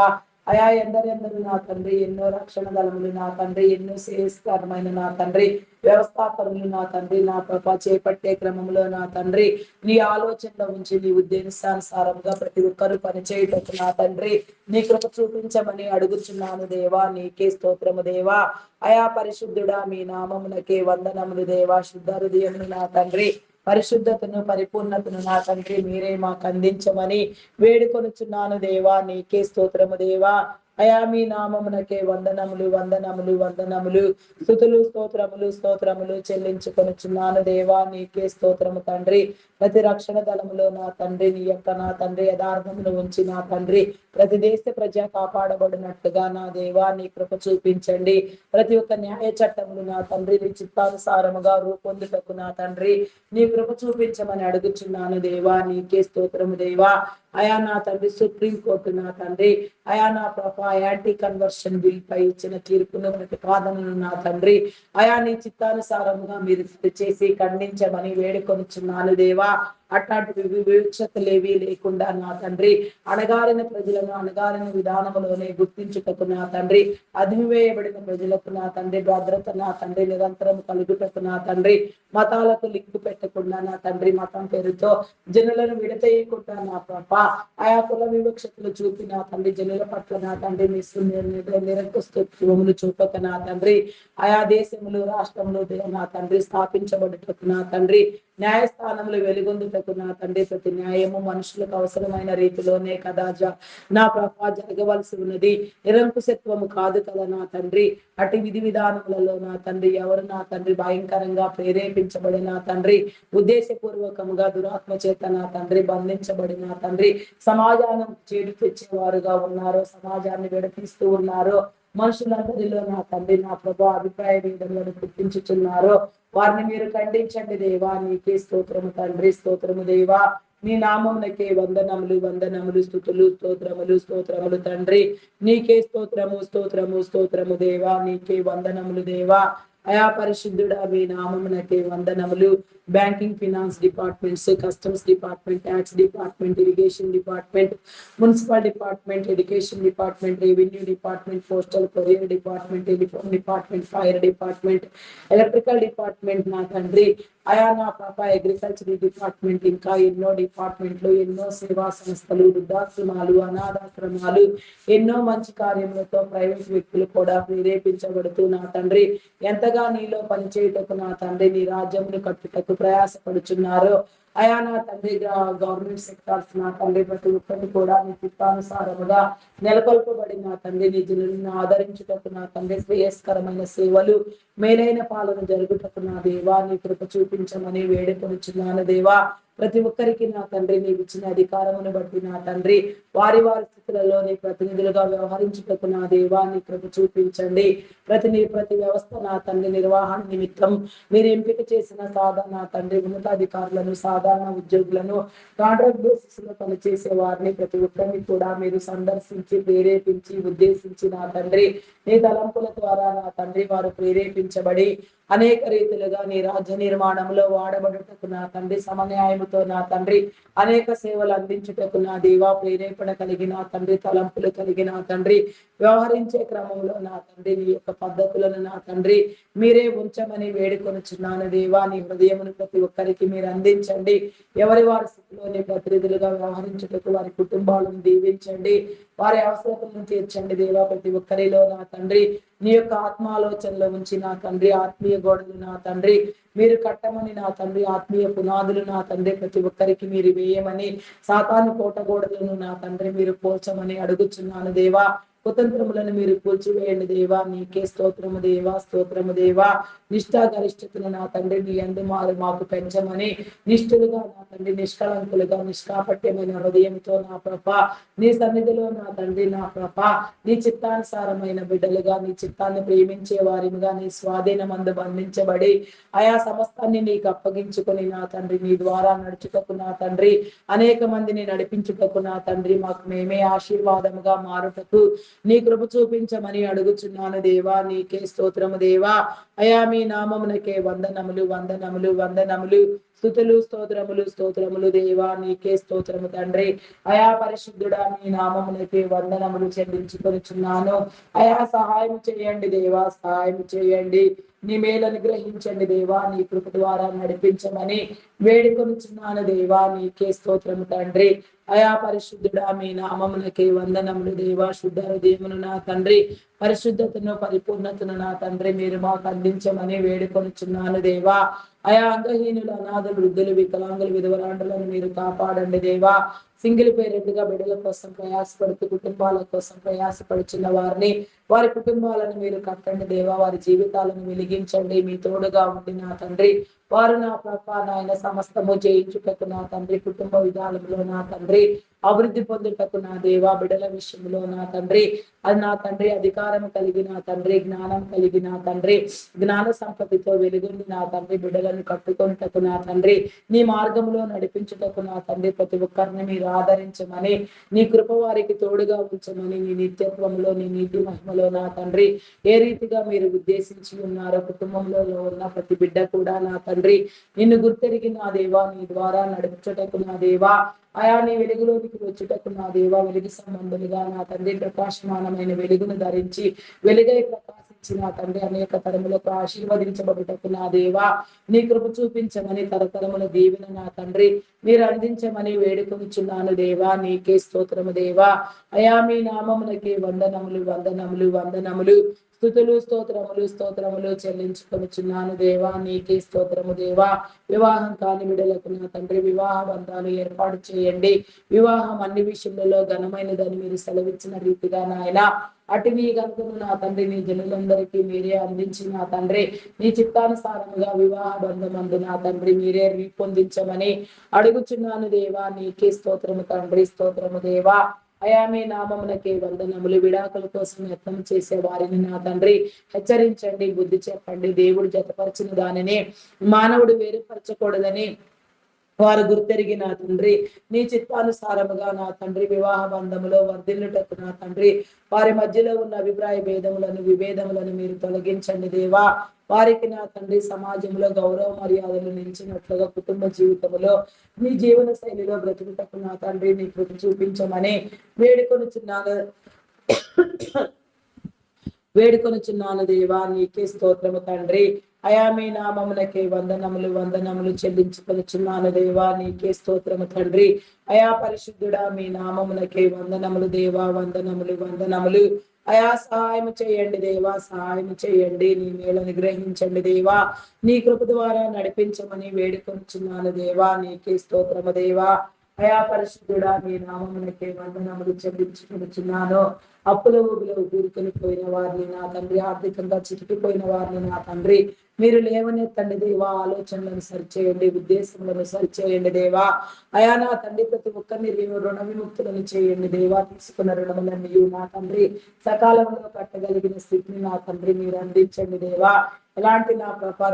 అయా ఎందరెందరూ నా తండ్రి ఎన్నో రక్షణ దళములు నా తండ్రి ఎన్నో శ్రేయస్కరమైన నా తండ్రి వ్యవస్థాపకులు నా తండ్రి నా ప్రభ చేపట్టే క్రమంలో నా తండ్రి నీ ఆలోచనలో ఉంచి నీ ఉద్దేశానుసారంగా ప్రతి ఒక్కరూ పనిచేయటకు నా తండ్రి నీ కృప చూపించమని అడుగుచున్నాను దేవా. నీకే స్తోత్రము దేవా. అయా పరిశుద్ధుడా మీ నామమునకే వందనములు దేవా. శుద్ధ హృదయమును నా తండ్రి పరిశుద్ధతను పరిపూర్ణతను నా తండ్రి మీరే మాకు అందించమని వేడుకొనుచున్నాను దేవా. నీకే స్తోత్రము దేవా. అయా మీ నామమునకే వందనములు వందనములు వందనములు స్తుతులు స్తోత్రములు స్తోత్రములు చెల్లించుకొనుచున్నాను దేవా. నీకే స్తోత్రము తండ్రి. ప్రతి రక్షణ దళములో నా తండ్రి నీ యొక్క నా తండ్రి యథార్థమును ఉంచి నా తండ్రి ప్రతి దేశ ప్రజ కాపాడబడినట్టుగా నా దేవా నీ కృప చూపించండి. ప్రతి ఒక్క న్యాయ చట్టములు నా తండ్రి నీ చిత్తానుసారముగా రూపొందుటకు నా తండ్రి నీ కృప చూపించమని అడుగుచున్నాను దేవా. నీకే స్తోత్రము దేవా. అయా నా తండ్రి సుప్రీం కోర్టు నా తండ్రి అయా నా ప్రభా యాంటీ కన్వర్షన్ బిల్ పై ఇచ్చిన తీర్పును ప్రతిపాదనను నా తండ్రి అయా నీ చిత్తానుసారముగా మీరు చేసి ఖండించమని వేడుకొనుచున్నాను దేవా. అట్లాంటి వివక్షతలేవి లేకుండా నా తండ్రి అణగారిన ప్రజలను అణగారిన విధానములోనే గుర్తించుటకు నా తండ్రి అదిమివేయబడిన ప్రజలకు నా తండ్రి భద్రత నా తండ్రి నిరంతరం కలుగుటకు నా తండ్రి మతాలకు లింకు పెట్టకుండా నా తండ్రి మతం పేరుతో జనులను విడతీయకుండా నా పాప ఆయా కుల వివక్షతలు చూపి నా తండ్రి జనుల పట్ల నా తండ్రి నిరంకుశములు చూపక నా తండ్రి ఆయా దేశములు రాష్ట్రములు నా తండ్రి స్థాపించబడుటకు నా తండ్రి న్యాయస్థానములు వెలుగొందుటకు నా తండ్రి ప్రతి న్యాయము మనుషులకు అవసరమైన రీతిలోనే కదా నా ప్రభా జరగవలసి ఉన్నది. నిరంకుశత్వము కాదు కదా నా తండ్రి. అటు విధి విధానములలో నా తండ్రి ఎవరు నా తండ్రి భయంకరంగా ప్రేరేపించబడి నా తండ్రి ఉద్దేశపూర్వకముగా దురాత్మ చేత నా తండ్రి బంధించబడి నా తండ్రి సమాజాన్ని చేడు తెచ్చేవారుగా ఉన్నారో సమాజాన్ని విడతీస్తూ ఉన్నారో మనుషులందరిలో నా తండ్రి నా ప్రభా అభిప్రాయ భేదములను గుర్తించుచున్నారో వారిని మీరు ఖండించండి దేవా. నీకే స్తోత్రము తండ్రి. స్తోత్రము దేవా. నీ నామమునకే వందనములు వందనములు స్తుతులు స్తోత్రములు స్తోత్రములు తండ్రి. నీకే స్తోత్రము స్తోత్రము స్తోత్రము దేవా. నీకే వందనములు దేవా. అయా పరిశుద్ధుడా మీ నామమునకే వందనములు. Banking finance departments customs department tax department irrigation department municipal department education department revenue department postal courier department telephone department fire department electrical department నా తండ్రి అయా నా పాప అగ్రికల్చర్ డిపార్ట్మెంట్ ఇంకా ఎన్నో డిపార్ట్మెంట్లు ఎన్నో సేవా సంస్థలు వృద్ధాశ్రమాలు అనాథాశ్రమాలు ఎన్నో మంచి కార్యములతో ప్రైవేట్ వ్యక్తులు కూడా ప్రేరేపించబడుతూ నా తండ్రి ఎంతగా నీలో పనిచేయటకు నా తండ్రి నీ రాజ్యమును కట్టుటకు ప్రయాసపడుచున్నారు. అయా నా తండ్రి గవర్నమెంట్ సెక్టార్స్ నా తండ్రి ప్రతి ఒక్కరిని కూడా నీ చిత్తానుసారముగా నెలకొల్పబడి నా తండ్రి నీ జనులను ఆదరించుటకు నా తండ్రి శ్రేయస్కరమైన సేవలు మేలైన పాలన జరుగుటకు నా దేవా నీ కృప చూపించమని వేడుకొనుచున్నాను దేవా. ప్రతి ఒక్కరికి నా తండ్రి నీవు ఇచ్చిన అధికారమును బట్టి నా తండ్రి వారి వారి స్థితులలో నీ ప్రతినిధులుగా వ్యవహరించుటకు నా దేవా నీ కృప చూపించండి. ప్రతి వ్యవస్థ నా తండ్రి నిర్వహణ నిమిత్తం మీరు ఎంపిక చేసిన నా తండ్రి ఉన్నతాధికారులను సాధారణ ఉద్యోగులను కాంట్రాక్ట్ బేసిస్ లో పనిచేసే వారిని ప్రతి ఒక్కరిని కూడా మీరు సందర్శించి ప్రేరేపించి ఉద్దేశించి నా తండ్రి నీ తలంపుల ద్వారా నా తండ్రి వారు ప్రేరేపించబడి అనేక రీతిలుగా నీ రాజ్య నిర్మాణంలో వాడబడుటకు నా తండ్రి సమన్యాయముతో నా తండ్రి అనేక సేవలు అందించుటకు నా దేవా ప్రేరేపణ కలిగిన తండ్రి తలంపులు కలిగిన తండ్రి వ్యవహరించే క్రమంలో నా తండ్రి నీ యొక్క పద్ధతులను నా తండ్రి మీరే ఉంచమని వేడుకొనుచున్నాను దేవా. నీ హృదయమును ప్రతి ఒక్కరికి మీరు అందించండి. ఎవరి వారి స్థితిలోని ప్రతినిధులుగా వ్యవహరించుటకు వారి కుటుంబాలను దీవించండి. వారి అవసరతలను తీర్చండి దేవా. ప్రతి ఒక్కరిలో నా తండ్రి నీ యొక్క ఆత్మాలోచనలో ఉంచి నా తండ్రి ఆత్మీయ గోడలు నా తండ్రి మీరు కట్టమని నా తండ్రి ఆత్మీయ పునాదులు నా తండ్రి ప్రతి ఒక్కరికి మీరు వేయమని సాతాను కోట గోడలను నా తండ్రి మీరు పోల్చమని అడుగుచున్నాను దేవా. కుతంత్రములను మీరు కూల్చివేయండి దేవా. నీకే స్తోత్రము దేవా. స్తోత్రము దేవా. నిష్ఠా గరిష్ఠతను నా తండ్రి నీ యందు మాకు పెంచమని నిష్ఠులుగా నా తండ్రి నిష్కలంకులుగా నిష్కాపట్యమైన హృదయంతో నా ప్రభ నీ సన్నిధిలో నా తండ్రి నా ప్రభ నీ చిత్తానుసారమైన బిడ్డలుగా నీ చిత్తాన్ని ప్రేమించే వారిగా నీ స్వాధీనమందు బంధించబడి ఆయా సమస్తాన్ని నీకు అప్పగించుకొని నా తండ్రి నీ ద్వారా నడుచుటకు నా తండ్రి అనేక మందిని నడిపించుటకు నా తండ్రి మాకు మేమే ఆశీర్వాదముగా మారుటకు నీ కృప చూపించమని అడుగుచున్నాను దేవా. నీకే స్తోత్రము దేవా. అయా మీ నామమునకే వందనములు వందనములు వందనములు స్తుతులు స్తోత్రములు స్తోత్రములు దేవా. నీకే స్తోత్రము తండ్రి. అయా పరిశుద్ధుడా మీ నామమునకే వందనములు చెల్లించుకొనుచున్నాను. అయా సహాయం చేయండి దేవా. సహాయం చేయండి. నీ మేలను గ్రహించండి దేవా. నీ కృప ద్వారా నడిపించమని వేడుకొనుచున్నాను దేవా. నీకే స్తోత్రము తండ్రి. అయా పరిశుద్ధుడా మీ నామమునకే వందనములు దేవా. శుద్ధ హృదయమును నా తండ్రి పరిశుద్ధతను పరిపూర్ణతను నా తండ్రి మీరు మాకు అందించమని వేడుకొనుచున్నాను దేవా. అయా అంగహీనులు, అనాథులు, వృద్ధులు, వికలాంగులు, విధవరాండులను మీరు కాపాడండి దేవా. సింగిల్ పేరెంట్ గా బిడ్డల కోసం ప్రయాసపడుతూ కుటుంబాల కోసం ప్రయాసపడుచున్న వారిని, వారి కుటుంబాలను మీరు కట్టండి దేవా. వారి జీవితాలను వెలిగించండి. మీ తోడుగా ఉండి నా తండ్రి వారు నా ప్రభా నాయన సమస్తము జయించుటకు నా తండ్రి, కుటుంబ విధానంలో నా తండ్రి అభివృద్ధి పొందుటకు నా దేవా, బిడల విషయంలో నా తండ్రి అది నా తండ్రి అధికారం కలిగి నా తండ్రి, జ్ఞానం కలిగి నా తండ్రి, జ్ఞాన సంపత్తితో వెలుగుండి నా తండ్రి బిడ్డలను కట్టుకొనుటకు నా తండ్రి, నీ మార్గంలో నడిపించుటకు నా తండ్రి ప్రతి ఒక్కరిని మీరు ఆదరించమని, నీ కృప వారికి తోడుగా ఉంచమని, నీ నిత్యత్వంలో నీ నీతి మహిమలో నా తండ్రి ఏ రీతిగా మీరు ఉద్దేశించి ఉన్నారో కుటుంబంలో ఉన్న ప్రతి బిడ్డ కూడా నా తండ్రి నిన్ను గుర్తెరిగి నా దేవా నీ ద్వారా నడుపుటకు నా దేవా, ఆయా నీ వెలుగులోనికి వచ్చుటకు నా దేవా, వెలుగు సంబంధులుగా నా తండ్రి ప్రకాశమానమైన వెలుగును ధరించి వెలుగై ప్రకాశించి నా తండ్రి అనేక తరములకు ఆశీర్వదించబడుటకు నా దేవా నీ కృప చూపించమని, తరతరముల దీవెన నా తండ్రి మీరు అందించమని వేడుకొనిచున్నాను దేవా. నీకే స్తోత్రము దేవా. అయా మీ నామమునకే వందనములు వందనములు వందనములు, స్తుతులు స్తోత్రములు స్తోత్రములు చెల్లించుకొనిచున్నాను దేవా. నీకే స్తోత్రము దేవా. వివాహం కాని బిడ్డలకు నా తండ్రి వివాహ బంధాలు ఏర్పాటు చేయండి. వివాహం అన్ని విషయంలో ఘనమైనదని మీరు సెలవిచ్చిన రీతిగా నాయన అటు నీ గనుకను నా తండ్రి నీ జనులందరికీ మీరే అందించి నా తండ్రి నీ చిత్తానుసారముగా వివాహ బంధమందు నా తండ్రి మీరే రూపొందించమని అడుగుచున్నాను దేవా. నీకే స్తోత్రము తండ్రి, స్తోత్రము దేవా. అయా మీ నామమునకే వందనములు. విడాకుల కోసం యత్నం చేసే వారిని నా తండ్రి హెచ్చరించండి, బుద్ధి చెప్పండి. దేవుడు జతపరిచిన దానిని మానవుడు వేరుపరచకూడదని వారు గుర్తెరిగి నా తండ్రి నీ చిత్తానుసారముగా నా తండ్రి వివాహ బంధములో వర్ధిల్లుటకు నా తండ్రి వారి మధ్యలో ఉన్న అభిప్రాయ భేదములను విభేదములను మీరు తొలగించండి దేవా. వారికి నా తండ్రి సమాజంలో గౌరవ మర్యాదలు నిలిచినట్లుగా కుటుంబ జీవితంలో నీ జీవన శైలిలో బ్రతుకుటకు నా తండ్రి నీ కృప చూపించమని వేడుకొనుచున్నాను వేడుకొనుచున్నాను దేవా. నీకే స్తోత్రము తండ్రి. అయా మీ నామమునకే వందనములు వందనములు చెల్లించుకొనుచున్నాను దేవా. నీకే స్తోత్రము తండ్రి. అయా పరిశుద్ధుడా మీ నామమునకే వందనములు దేవా. వందనములు వందనములు. అయా సహాయం చేయండి దేవా, సహాయం చేయండి. నీ మేలను గ్రహించండి దేవా. నీ కృప ద్వారా నడిపించమని వేడుకొనుచున్నాను దేవా. నీకే స్తోత్రము దేవా. అయా పరిశుద్ధుడా మీ నామమునకే వందనములు చెల్లించుకొనుచున్నాను. అప్పుల ఊబిలో కూరుకొని పోయిన వారిని నా తండ్రి, ఆర్థికంగా చితికిపోయిన వారిని నా తండ్రి మీరు లేవనెత్తండి దేవా. ఆలోచనలను సరిచేయండి, ఉద్దేశములను సరిచేయండి దేవా. అయా నా తండ్రి ప్రతి ఒక్కరిని రుణ విముక్తులను చేయండి దేవా. తీసుకున్న రుణములన్నీ నా తండ్రి సకాలంలో కట్టగలిగిన స్థితిని నా తండ్రి మీరు అందించండి దేవా. ఎలాంటి నా ప్రభా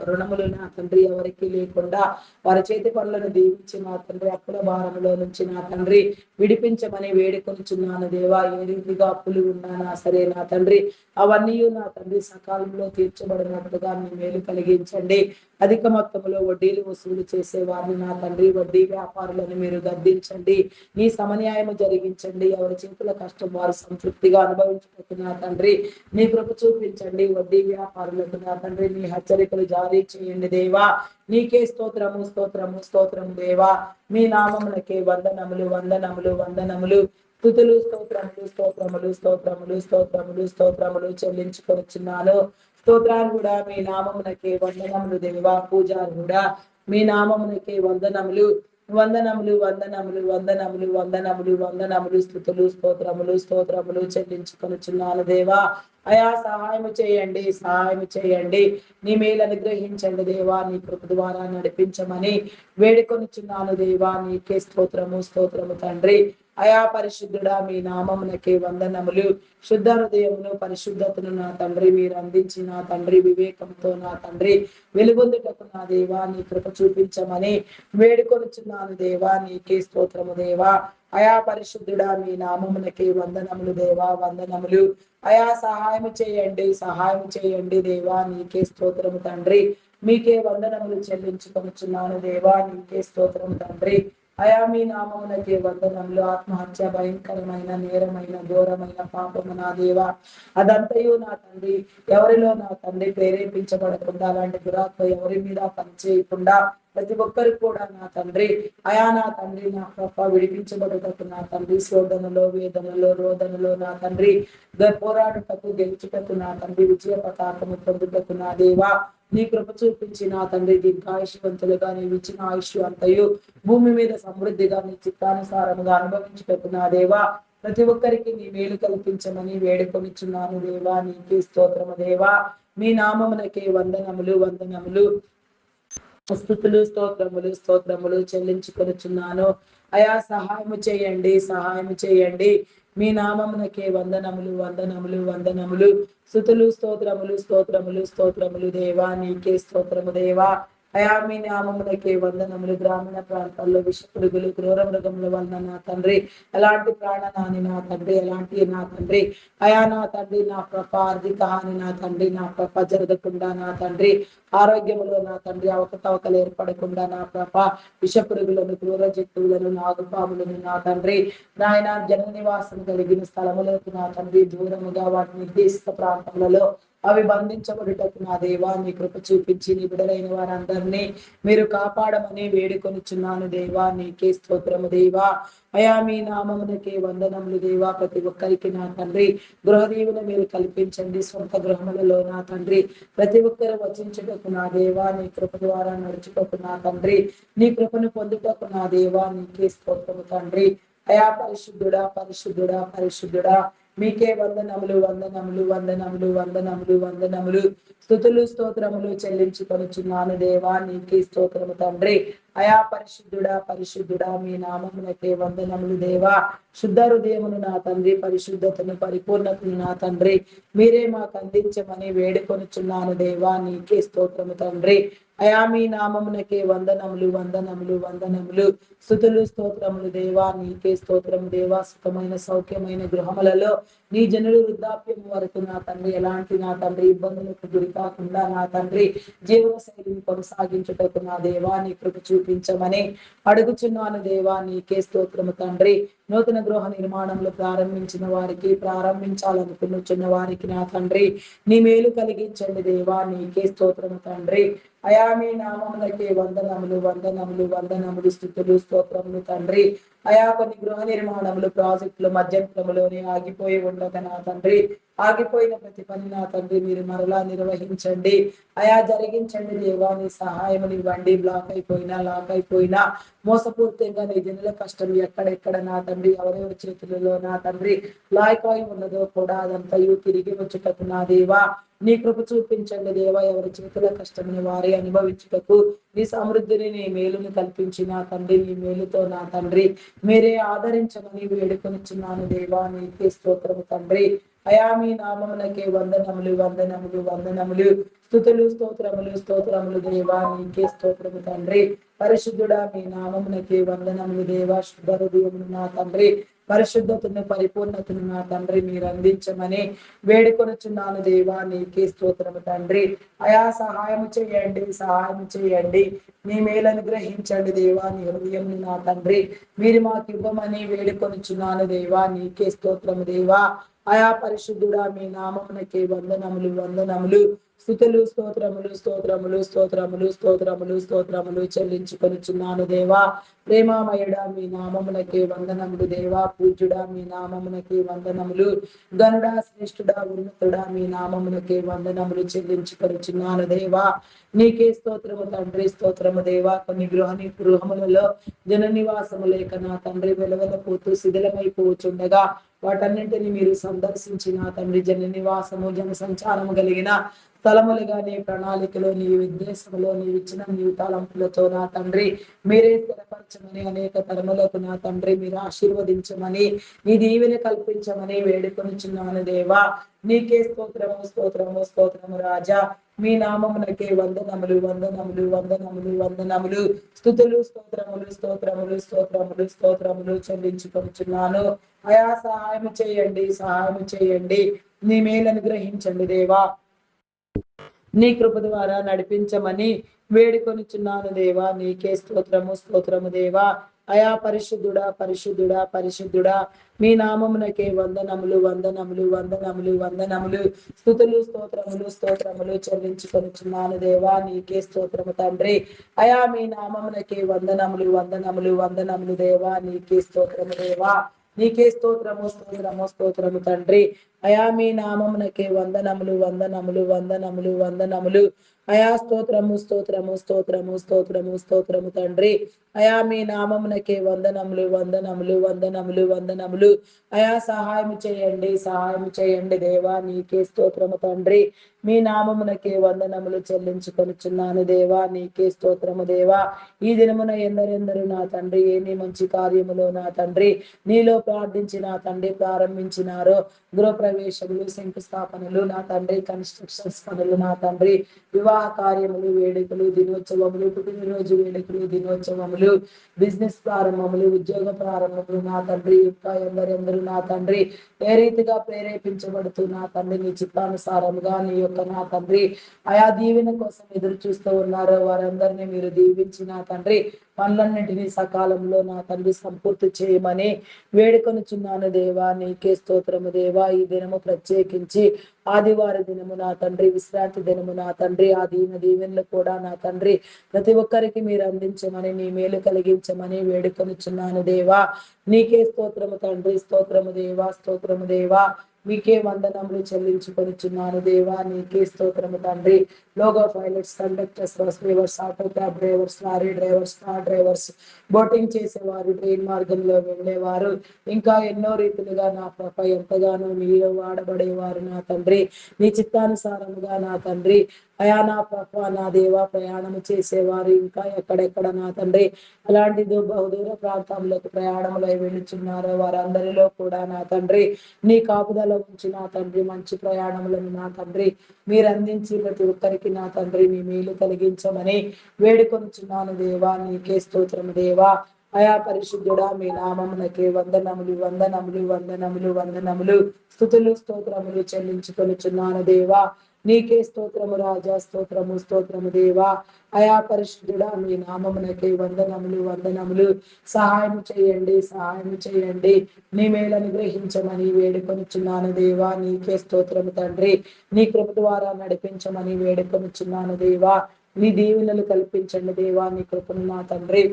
రుణములు నా తండ్రి ఎవరికి లేకుండా వారి చేతి పనులను దీవించి నా తండ్రి అప్పుల భారంలో నుంచి నా తండ్రి విడిపించమని వేడుకొనుచున్నాను దేవా. ఏ రీతిగా అప్పులు ఉన్నానా సరే నా తండ్రి అవన్నీ నా తండ్రి సకాలంలో తీర్చబడినట్లుగా మీ మేలు కలిగించండి. అధిక మొత్తంలో వడ్డీలు వసూలు చేసే వారిని నా తండ్రి వడ్డీ వ్యాపారులను మీరు గద్దించండి. నీ సమన్యాయము జరిగించండి. ఎవరి చేతుల కష్టం వారు సంతృప్తిగా అనుభవించుటకు నా తండ్రి నీ కృప చూపించండి. వడ్డీ వ్యాపారులకు నా తండ్రి నీ హెచ్చరికలు జారీ చేయండి దేవా. నీకే స్తోత్రము స్తోత్రము స్తోత్రము దేవా. మీ నామమునకే వందనములు వందనములు వందనములు, స్తుతులు స్తోత్రములు స్తోత్రములు స్తోత్రములు స్తోత్రములు స్తోత్రములు చెల్లించుకొనిచున్నాను. స్తోత్రాలు కూడా మీ నామమునకే వందనములు దేవా. పూజారు కూడా మీ నామమునకే వందనములు వందనములు వందనములు వందనములు వందనములు వందనములు, స్తుతులు స్తోత్రములు స్తోత్రములు చెల్లించుకొనిచున్నాను దేవా. అయా సహాయం చేయండి, సహాయం చేయండి. నీ మేలు అనుగ్రహించండి దేవా. నీ కృప ద్వారా నడిపించమని వేడుకొనిచున్నాను దేవా. నీకే స్తోత్రము స్తోత్రము తండ్రి. అయా పరిశుద్ధుడా మీ నామమునకే వందనములు. శుద్ధ హృదయమును పరిశుద్ధతను నా తండ్రి మీరు అందించి నా తండ్రి వివేకంతో నా తండ్రి వెలుగొందుటకు నా దేవా నీ కృప చూపించమని వేడుకొనుచున్నాను దేవా. నీకే స్తోత్రము దేవా. అయా పరిశుద్ధుడా మీ నామమునకే వందనములు దేవా. వందనములు. అయా సహాయం చేయండి, సహాయం చేయండి దేవా. నీకే స్తోత్రము తండ్రి. మీకే వందనములు చెల్లించుకొనుచున్నాను దేవా. నీకే స్తోత్రము తండ్రి. అయా మీ నామమునకే వందనములు. ఆత్మహత్య భయంకరమైన నేరమైన ఘోరమైన పాపము నా దేవా అదంతయు నా తండ్రి ఎవరిలో నా తండ్రి ప్రేరేపించబడకుండా అలాంటి దురాత్మ ఎవరి మీద పనిచేయకుండా ప్రతి ఒక్కరికి కూడా నా తండ్రి అయా నా తండ్రి నా ప్రభ విడిపించబడుటకు నా తండ్రి శోధనలో వేదనలో రోదనలో నా తండ్రి పోరాడుటకు గెలుచుటకు నా తండ్రి విజయ పతాకము పొందుటకు నా దేవా నీ కృప చూపించి నా తండ్రి దీర్ఘాయుష్వంతులుగా నీవు ఇచ్చిన ఆయుష్ అంతయు భూమి మీద సమృద్ధిగా నీ చిత్తానుసారముగా అనుభవించుటకు నా దేవా ప్రతి ఒక్కరికి నీ మేలు కల్పించమని వేడుకొనిచున్నాను దేవా నీకే స్తోత్రము దేవా మీ నామమునకే వందనములు వందనములు స్తుతులు స్తోత్రములు స్తోత్రములు చెల్లించుకొనుచున్నాను అయా సహాయము చేయండి సహాయము చేయండి మీ నామమునకే వందనములు వందనములు వందనములు స్తుతులు స్తోత్రములు స్తోత్రములు స్తోత్రములు దేవా నీకే స్తోత్రము దేవా అయా మీ నామమునకే వందనములు గ్రామీణ ప్రాంతాల్లో విషపురుగులు క్రూర మృగముల వలన నా తండ్రి ఎలాంటి ప్రాణనాని నా తండ్రి ఎలాంటి నా తండ్రి అయా నా తండ్రి నా ప్రభ ఆర్థిక హాని నా తండ్రి నా ప్రభ జరగకుండా నా తండ్రి ఆరోగ్యములో నా తండ్రి అవకతవకలు ఏర్పడకుండా నా ప్రభ విషపురుగులను క్రూర జంతువులను నాగుపాములను నా తండ్రి నాయన జన నివాసం కలిగిన స్థలములకు నా తండ్రి దూరముగా వాటి నిర్దేశిత ప్రాంతములలో అవి బంధించబడుటకు నా దేవా నీ కృప చూపించి నీ బిడలైన వారందరినీ మీరు కాపాడమని వేడుకొనిచున్నాను దేవా నీకే స్తోత్రము దేవా అయా మీ నామమునకే వందనములు దేవా ప్రతి ఒక్కరికి నా తండ్రి గృహదీవున మీరు కల్పించండి సొంత గృహములలో నా తండ్రి ప్రతి ఒక్కరు వచించుటకు నా దేవా నీ కృప ద్వారా నడుచుటకు నా తండ్రి నీ కృపను పొందుటకు నా దేవా నీకే స్తోత్రము తండ్రి అయా పరిశుద్ధుడా పరిశుద్ధుడా పరిశుద్ధుడా మీకే వందనములు వందనములు వందనములు వందనములు వందనములు స్తుతులు స్తోత్రములు చెల్లించుకొనుచున్నాను దేవా నీకే స్తోత్రము తండ్రి అయా పరిశుద్ధుడా పరిశుద్ధుడా మీ నామమునకే వందనములు దేవా శుద్ధ హృదయమును నా తండ్రి పరిశుద్ధతను పరిపూర్ణతను నా తండ్రి మీరే మాకు అందించమని వేడుకొనుచున్నాను దేవా నీకే స్తోత్రము తండ్రి అయా మీ నామమునకే వందనములు వందనములు వందనములు స్తుతులు స్తోత్రములు దేవా నీకే స్తోత్రము దేవా సుఖమైన సౌఖ్యమైన గృహములలో నీ జనులు వృద్ధాప్యం వరకు నా తండ్రి ఎలాంటి నా తండ్రి ఇబ్బందులకు గురి కాకుండా నా తండ్రి జీవన శైలిని కొనసాగించుటకు నా దేవా నీ కృప చూపించమని అడుగుచున్నాను దేవా నీకే స్తోత్రము తండ్రి నూతన గృహ నిర్మాణంలో ప్రారంభించిన వారికి ప్రారంభించాలనుకున్న వారికి నా తండ్రి నీ మేలు కలిగించండి దేవా నీకే స్తోత్రము తండ్రి అయా మీ నామములకే వందనములు వందనములు వందనములు స్తుతులు స్తోత్రములు తండ్రి అయా కొన్ని గృహ నిర్మాణములు ప్రాజెక్టులు మధ్యంతరములోనే ఆగిపోయి ఉండగా నా తండ్రి ఆగిపోయిన ప్రతి పని నా తండ్రి మీరు మరలా నిర్వహించండి అయా జరిగించండి దేవా నీ సహాయం ఇవ్వండి బ్లాక్ అయిపోయినా లాక్ అయిపోయినా మోసపూర్తిగా నీ జనుల కష్టం ఎక్కడెక్కడ నా తండ్రి ఎవరెవరి చేతులలో నా తండ్రి లాయకాయి ఉన్నదో కూడా అదంతయు తిరిగి వచ్చుటకు నా దేవా నీ కృప చూపించండి దేవా ఎవరి చేతుల కష్టమని వారి అనుభవించుటకు నీ సమృద్ధిని నీ మేలుని కల్పించి నా తండ్రి నీ మేలుతో నా తండ్రి మీరే ఆదరించమని వేడుకొనిచున్నాను దేవా నీకే స్తోత్రము తండ్రి అయా మీ నామమునకే వందనములు వందనములు వందనములు స్తుతులు స్తోత్రములు స్తోత్రములు దేవా నీకే స్తోత్రము తండ్రి పరిశుద్ధుడా మీ నామమునకే వందనములు దేవా శుద్ధ హృదయమును నా తండ్రి పరిశుద్ధతను పరిపూర్ణతను నా తండ్రి మీరు అందించమని వేడుకొనుచున్నాను దేవా నీకే స్తోత్రము తండ్రి అయా సహాయం చేయండి సహాయం చేయండి నీ మేలను గ్రహించండి దేవా నీ హృదయం నా తండ్రి మీరు మాకు ఇవ్వమని వేడుకొనుచున్నాను దేవా నీకే స్తోత్రము దేవా అయా పరిశుద్ధుడా మీ నామమునకే వందనములు వందనములు స్తుతులు స్తోత్రములు స్తోత్రములు స్తోత్రములు స్తోత్రములు స్తోత్రములు చెల్లించుకొనుచున్నాను దేవా ప్రేమామయుడా మీ నామమునకే వందనములు దేవా పూజ్యుడా మీ నామమునకే వందనములు గనుడా శ్రేష్ఠుడా ఉన్నతుడా మీ నామమునకే వందనములు చెల్లించుకొనుచున్నాను దేవా నీకే స్తోత్రము తండ్రి స్తోత్రము దేవా కొన్ని గృహములలో జన నివాసము లేక నా తండ్రి వెలవెలపోతూ శిథిలమైపోచుండగా వాటన్నింటినీ మీరు సందర్శించిన తండ్రి జన నివాసము జన సంచారము కలిగిన స్థలములుగా నీ ప్రణాళికలో నీ ఉద్దేశంలో నీవు ఇచ్చిన నీ తలంపులతో నా తండ్రి మీరే స్థిరపరచమని అనేక తరములకు నా తండ్రి మీరు ఆశీర్వదించమని నీ దీవెని కల్పించమని వేడుకొనిచున్నాను దేవా నీకే స్తోత్రము స్తోత్రము స్తోత్రము రాజా మీ నామమునకే వందనములు వందనములు వందనములు వందనములు స్తుతులు స్తోత్రములు స్తోత్రములు స్తోత్రములు స్తోత్రములు చెల్లించుకొనిచున్నాను అయా సహాయం చేయండి సహాయం చేయండి నీ మేలను గ్రహించండి దేవా నీ కృప ద్వారా నడిపించమని వేడుకొనిచున్నాను దేవా నీకే స్తోత్రము స్తోత్రము దేవా అయా పరిశుద్ధుడా పరిశుద్ధుడా పరిశుద్ధుడా మీ నామమునకే వందనములు వందనములు వందనములు వందనములు స్తుతులు స్తోత్రములు స్తోత్రములు చెల్లించుకొనుచున్నాను దేవా నీకే స్తోత్రము తండ్రి. అయా మీ నామమునకే వందనములు వందనములు వందనములు దేవా నీకే స్తోత్రము దేవా నీకే స్తోత్రము స్తోత్రము స్తోత్రము తండ్రి. అయా మీ నామమునకే వందనములు వందనములు వందనములు వందనములు. అయా స్తోత్రము స్తోత్రము స్తోత్రము స్తోత్రము స్తోత్రము తండ్రి. అయా మీ నామమునకే వందనములు వందనములు వందనములు వందనములు. అయా సహాయం చేయండి సహాయం చేయండి దేవా నీకే స్తోత్రము తండ్రి. మీ నామమునకే వందనములు చెల్లించుకొనుచున్నాను దేవా నీకే స్తోత్రము దేవా. ఈ దినమున ఎందరెందరు నా తండ్రి ఏమి మంచి కార్యములో నా తండ్రి నీలో ప్రార్థించి నా తండ్రి ప్రారంభించినారో గృహప్రవేశములు శంకుస్థాపనలు నా తండ్రి కన్స్ట్రక్షన్స్ పనులు నా తండ్రి వివాహ కార్యములు వేడుకలు దినోత్సవములు పుట్టినరోజు వేడుకలు దినోత్సవములు బిజినెస్ ప్రారంభములు ఉద్యోగ ప్రారంభములు నా తండ్రి ఇంకా ఎందరెందరు నా తండ్రి ఏ రీతిగా ప్రేరేపించబడుతూ నా తండ్రి నీ చిత్తానుసారముగా నీ యొక్క నా తండ్రి ఆయా దీవెన కోసం ఎదురు చూస్తూ ఉన్నారో వారందరినీ మీరు దీవించి నా తండ్రి పనులన్నింటినీ సకాలంలో నా తండ్రి సంపూర్తి చేయమని వేడుకొనుచున్నాను దేవా నీకే స్తోత్రము దేవా. ఈ దినము ప్రత్యేకించి ఆదివార దినము నా తండ్రి విశ్రాంతి దినము నా తండ్రి ఆ దీవెనలు కూడా నా తండ్రి ప్రతి ఒక్కరికి మీరు అందించమని నీ మేలు కలిగించమని వేడుకొనుచున్నాను దేవా నీకే స్తోత్రము తండ్రి. స్తోత్రము దేవా స్తోత్రము దేవా మీకే వందనములు చెల్లించుకొనుచున్నాను దేవా నీకే స్తోత్రము తండ్రి. Logo pilots conductors bus drivers auto cab drivers lorry drivers car drivers boating చేసేవారు ట్రైన్ మార్గంలో వెళ్ళేవారు ఇంకా ఎన్నో రీతిలుగా నా పాప ఎంతగానో మీరు వాడబడేవారు నా తండ్రి నీ చిత్తానుసారముగా నా తండ్రి. అయా నా పాప నా దేవా ప్రయాణము చేసేవారు ఇంకా ఎక్కడెక్కడ నా తండ్రి అలాంటి బహుదూర ప్రాంతాలకు ప్రయాణములై వెళ్ళుచున్నారో వారందరిలో కూడా నా తండ్రి నీ కాపుదల ఉంచి నా తండ్రి మంచి ప్రయాణములను నా తండ్రి మీరు అందించి ప్రతి ఒక్కరికి నా తండ్రి మీ మేలు కలిగించమని వేడుకొనుచున్నాను దేవా నీకే స్తోత్రము దేవా. అయా పరిశుద్ధుడా మీ నామమునకే వందనములు వందనములు వందనములు వందనములు స్తుతులు స్తోత్రములు చెల్లించుకొనుచున్నాను దేవా నీకే స్తోత్రము రాజా స్తోత్రము స్తోత్రము దేవా. అయా పరిశుద్ధుడా మీ నామమునకే వందనములు వందనములు. సహాయం చేయండి సహాయం చేయండి నీ మేలను గ్రహించమని వేడుకొనుచున్నాను దేవా నీకే స్తోత్రము తండ్రి. నీ కృప ద్వారా నడిపించమని వేడుకొనుచున్నాను దేవా. నీ దీవెనలు కల్పించండి దేవా నీ కృపను నా తండ్రి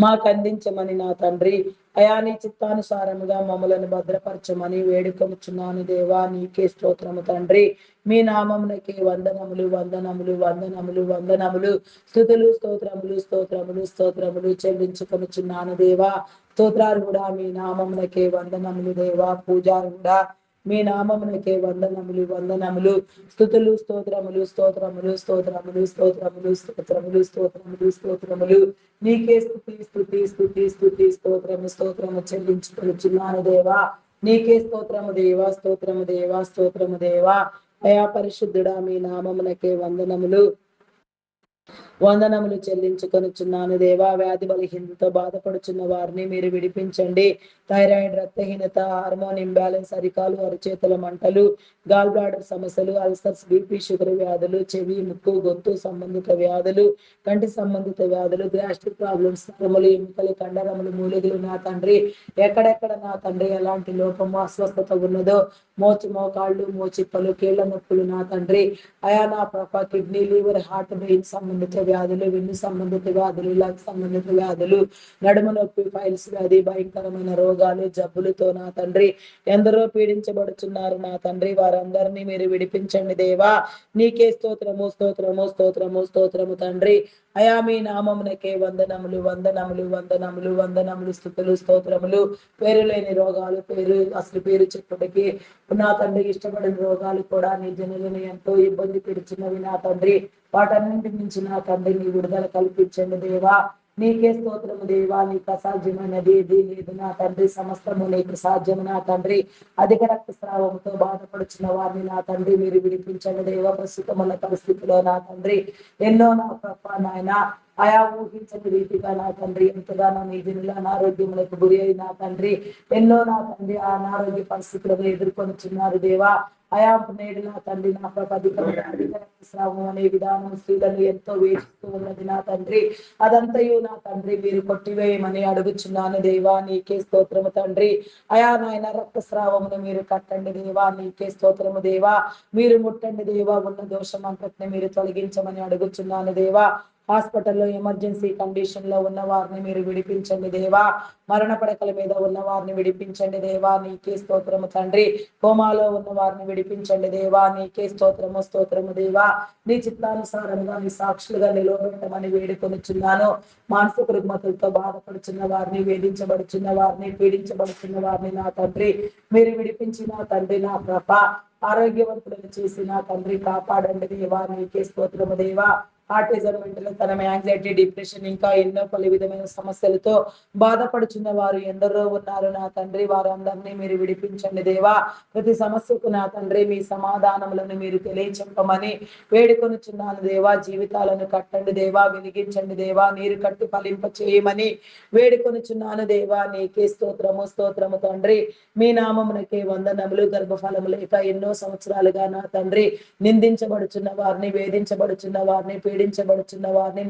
మాకు అందించమని నా తండ్రి. అయా నీ చిత్తానుసారముగా మమ్మలను భద్రపరచమని వేడుకొనుచున్నాను దేవా నీకే స్తోత్రము తండ్రి. మీ నామమునకే వందనములు వందనములు వందనములు వందనములు స్తుతులు స్తోత్రములు స్తోత్రములు స్తోత్రములు చెల్లించుకొనుచున్నాను దేవా. స్తోత్రాలు కూడా మీ నామమునకే వందనములు దేవా. పూజారు కూడా మీ నామమునకే వందనములు వందనములు స్తుతులు స్తోత్రములు స్తోత్రములు స్తోత్రములు స్తోత్రములు స్తోత్రములు స్తోత్రములు స్తోత్రములు నీకే స్తుతి స్తుతి స్తుతి స్తుతి స్తోత్రము స్తోత్రము చెల్లించుకొనుచున్నాను దేవా నీకే స్తోత్రము దేవా స్తోత్రము దేవా స్తోత్రము దేవా. అయా పరిశుద్ధుడా మీ నామమునకే వందనములు వందనములు చెల్లించుకొనుచున్నాను దేవా. వ్యాధి బలహీనతతో బాధపడుచున్న వారిని మీరు విడిపించండి. థైరాయిడ్ రక్తహీనత హార్మోన్ ఇంబ్యాలెన్స్ అరికాలు అరచేతుల మంటలు గాల్ బ్లాడర్ సమస్యలు అల్సర్స్ బీపీ షుగర్ వ్యాధులు చెవి ముక్కు గొంతు సంబంధిత వ్యాధులు కంటి సంబంధిత వ్యాధులు గ్యాస్ట్రిక్ ప్రాబ్లమ్స్ నరములు ఎముకలు కండరములు మూలికలు నా తండ్రి ఎక్కడెక్కడ నా తండ్రి ఎలాంటి లోపము అస్వస్థత ఉన్నదో మోకాళ్ళు మోచిప్పలు కీళ్ల నొప్పులు నా తండ్రి అయా నా పాప కిడ్నీ లివర్ హార్ట్ బ్రెయిన్ సంబంధిత వ్యాధులు వెన్ను సంబంధిత వ్యాధులు లంగ్ సంబంధిత వ్యాధులు నడుము నొప్పి ఫైల్స్ వ్యాధి భయంకరమైన రోగాలు జబ్బులతో నా తండ్రి ఎందరో పీడించబడుచున్నారు నా తండ్రి వారందరినీ మీరు విడిపించండి దేవా నీకే స్తోత్రము స్తోత్రము స్తోత్రము స్తోత్రము తండ్రి. అయా మీ నామమునకే వందనములు వందనములు వందనములు వందనములు స్తుతులు స్తోత్రములు. పేరు లేని రోగాలు అసలు పేరు చెప్పటికి నా తండ్రి ఇష్టపడిన రోగాలు కూడా నీ జనులను ఎంతో ఇబ్బంది పెడుచున్నవి నా తండ్రి వాటన్నింటి నుంచి నా తండ్రి నీ విడుదల కల్పించండి దేవా నీకే స్తోత్రము దేవా. నీకు అసాధ్యమైనది ఏది లేదు నా తండ్రి సమస్తము నీకు సాధ్యము నా తండ్రి. అధిక రక్తస్రావంతో బాధపడుచున్న వారిని నా తండ్రి మీరు విడిపించండి దేవా. ప్రస్తుతమున్న పరిస్థితిలో నా తండ్రి ఎన్నో నా ప్రభా నాయన ఆయా ఊహించని రీతిగా నా తండ్రి ఎంతగానో నీ జనుల అనారోగ్యములకు గురి అయి నా తండ్రి ఎన్నో నా తండ్రి ఆ అనారోగ్య పరిస్థితులను ఎదుర్కొనిచున్నారు దేవా. అయా నేడు నా తండ్రి నా ప్రభా రక్తస్రావం అనే విధానం స్త్రీలను ఎంతో వేధిస్తూ ఉన్నది నా తండ్రి. అదంతయు నా తండ్రి మీరు కొట్టివేయమని అడుగుచున్నాను దేవా, నీకే స్తోత్రము తండ్రి. అయా నాయన రక్తస్రావమును మీరు కట్టండి దేవా, నీకే స్తోత్రము దేవా. మీరు ముట్టండి దేవా, ఉన్న దోషం అంతటిని మీరు తొలగించమని అడుగుచున్నాను దేవా. హాస్పిటల్లో ఎమర్జెన్సీ కండిషన్ లో ఉన్న వారిని మీరు విడిపించండి దేవా. మరణ పడకల మీద ఉన్న వారిని విడిపించండి దేవా, నీకే స్తోత్రము తండ్రి. కోమాలో ఉన్న వారిని విడిపించండి దేవా, నీకే స్తోత్రము స్తోత్రము దేవా. నీ చిత్తానుసారంగా నీ సాక్షులుగా నిలవబెట్టమని వేడుకొనిచున్నాను. మానసిక రుగ్మతులతో బాధపడుచున్న వారిని, వేధించబడుచున్న వారిని, పీడించబడుచున్న వారిని నా తండ్రి మీరు విడిపించిన తండ్రి నా కృప ఆరోగ్యవంతులను చేసి నా తండ్రి కాపాడండి దేవా, నీకే స్తోత్రము దేవా. ఆర్టిజం, మెంటల్, యాంగ్జైటీ, డిప్రెషన్ ఇంకా ఎన్నో పలు విధమైన సమస్యలతో బాధపడుచున్న వారు ఎందరో ఉన్నారు నా తండ్రి. వారందరినీ మీరు విడిపించండి దేవా. ప్రతి సమస్యకు నా తండ్రి మీ సమాధానములను మీరు తెలియచెప్పమని వేడుకొనుచున్నాను దేవా. జీవితాలను కట్టండి దేవా, వెలిగించండి దేవా, నీరు కట్టి ఫలింప చేయమని వేడుకొనుచున్నాను దేవా, నీకే స్తోత్రము స్తోత్రము తండ్రి. మీ నామమునకే వందనములు. గర్భఫలము లేక ఎన్నో సంవత్సరాలుగా నా తండ్రి నిందించబడుచున్న వారిని, వేధించబడుచున్న వారిని, పీడించబడుచున్న వారిని,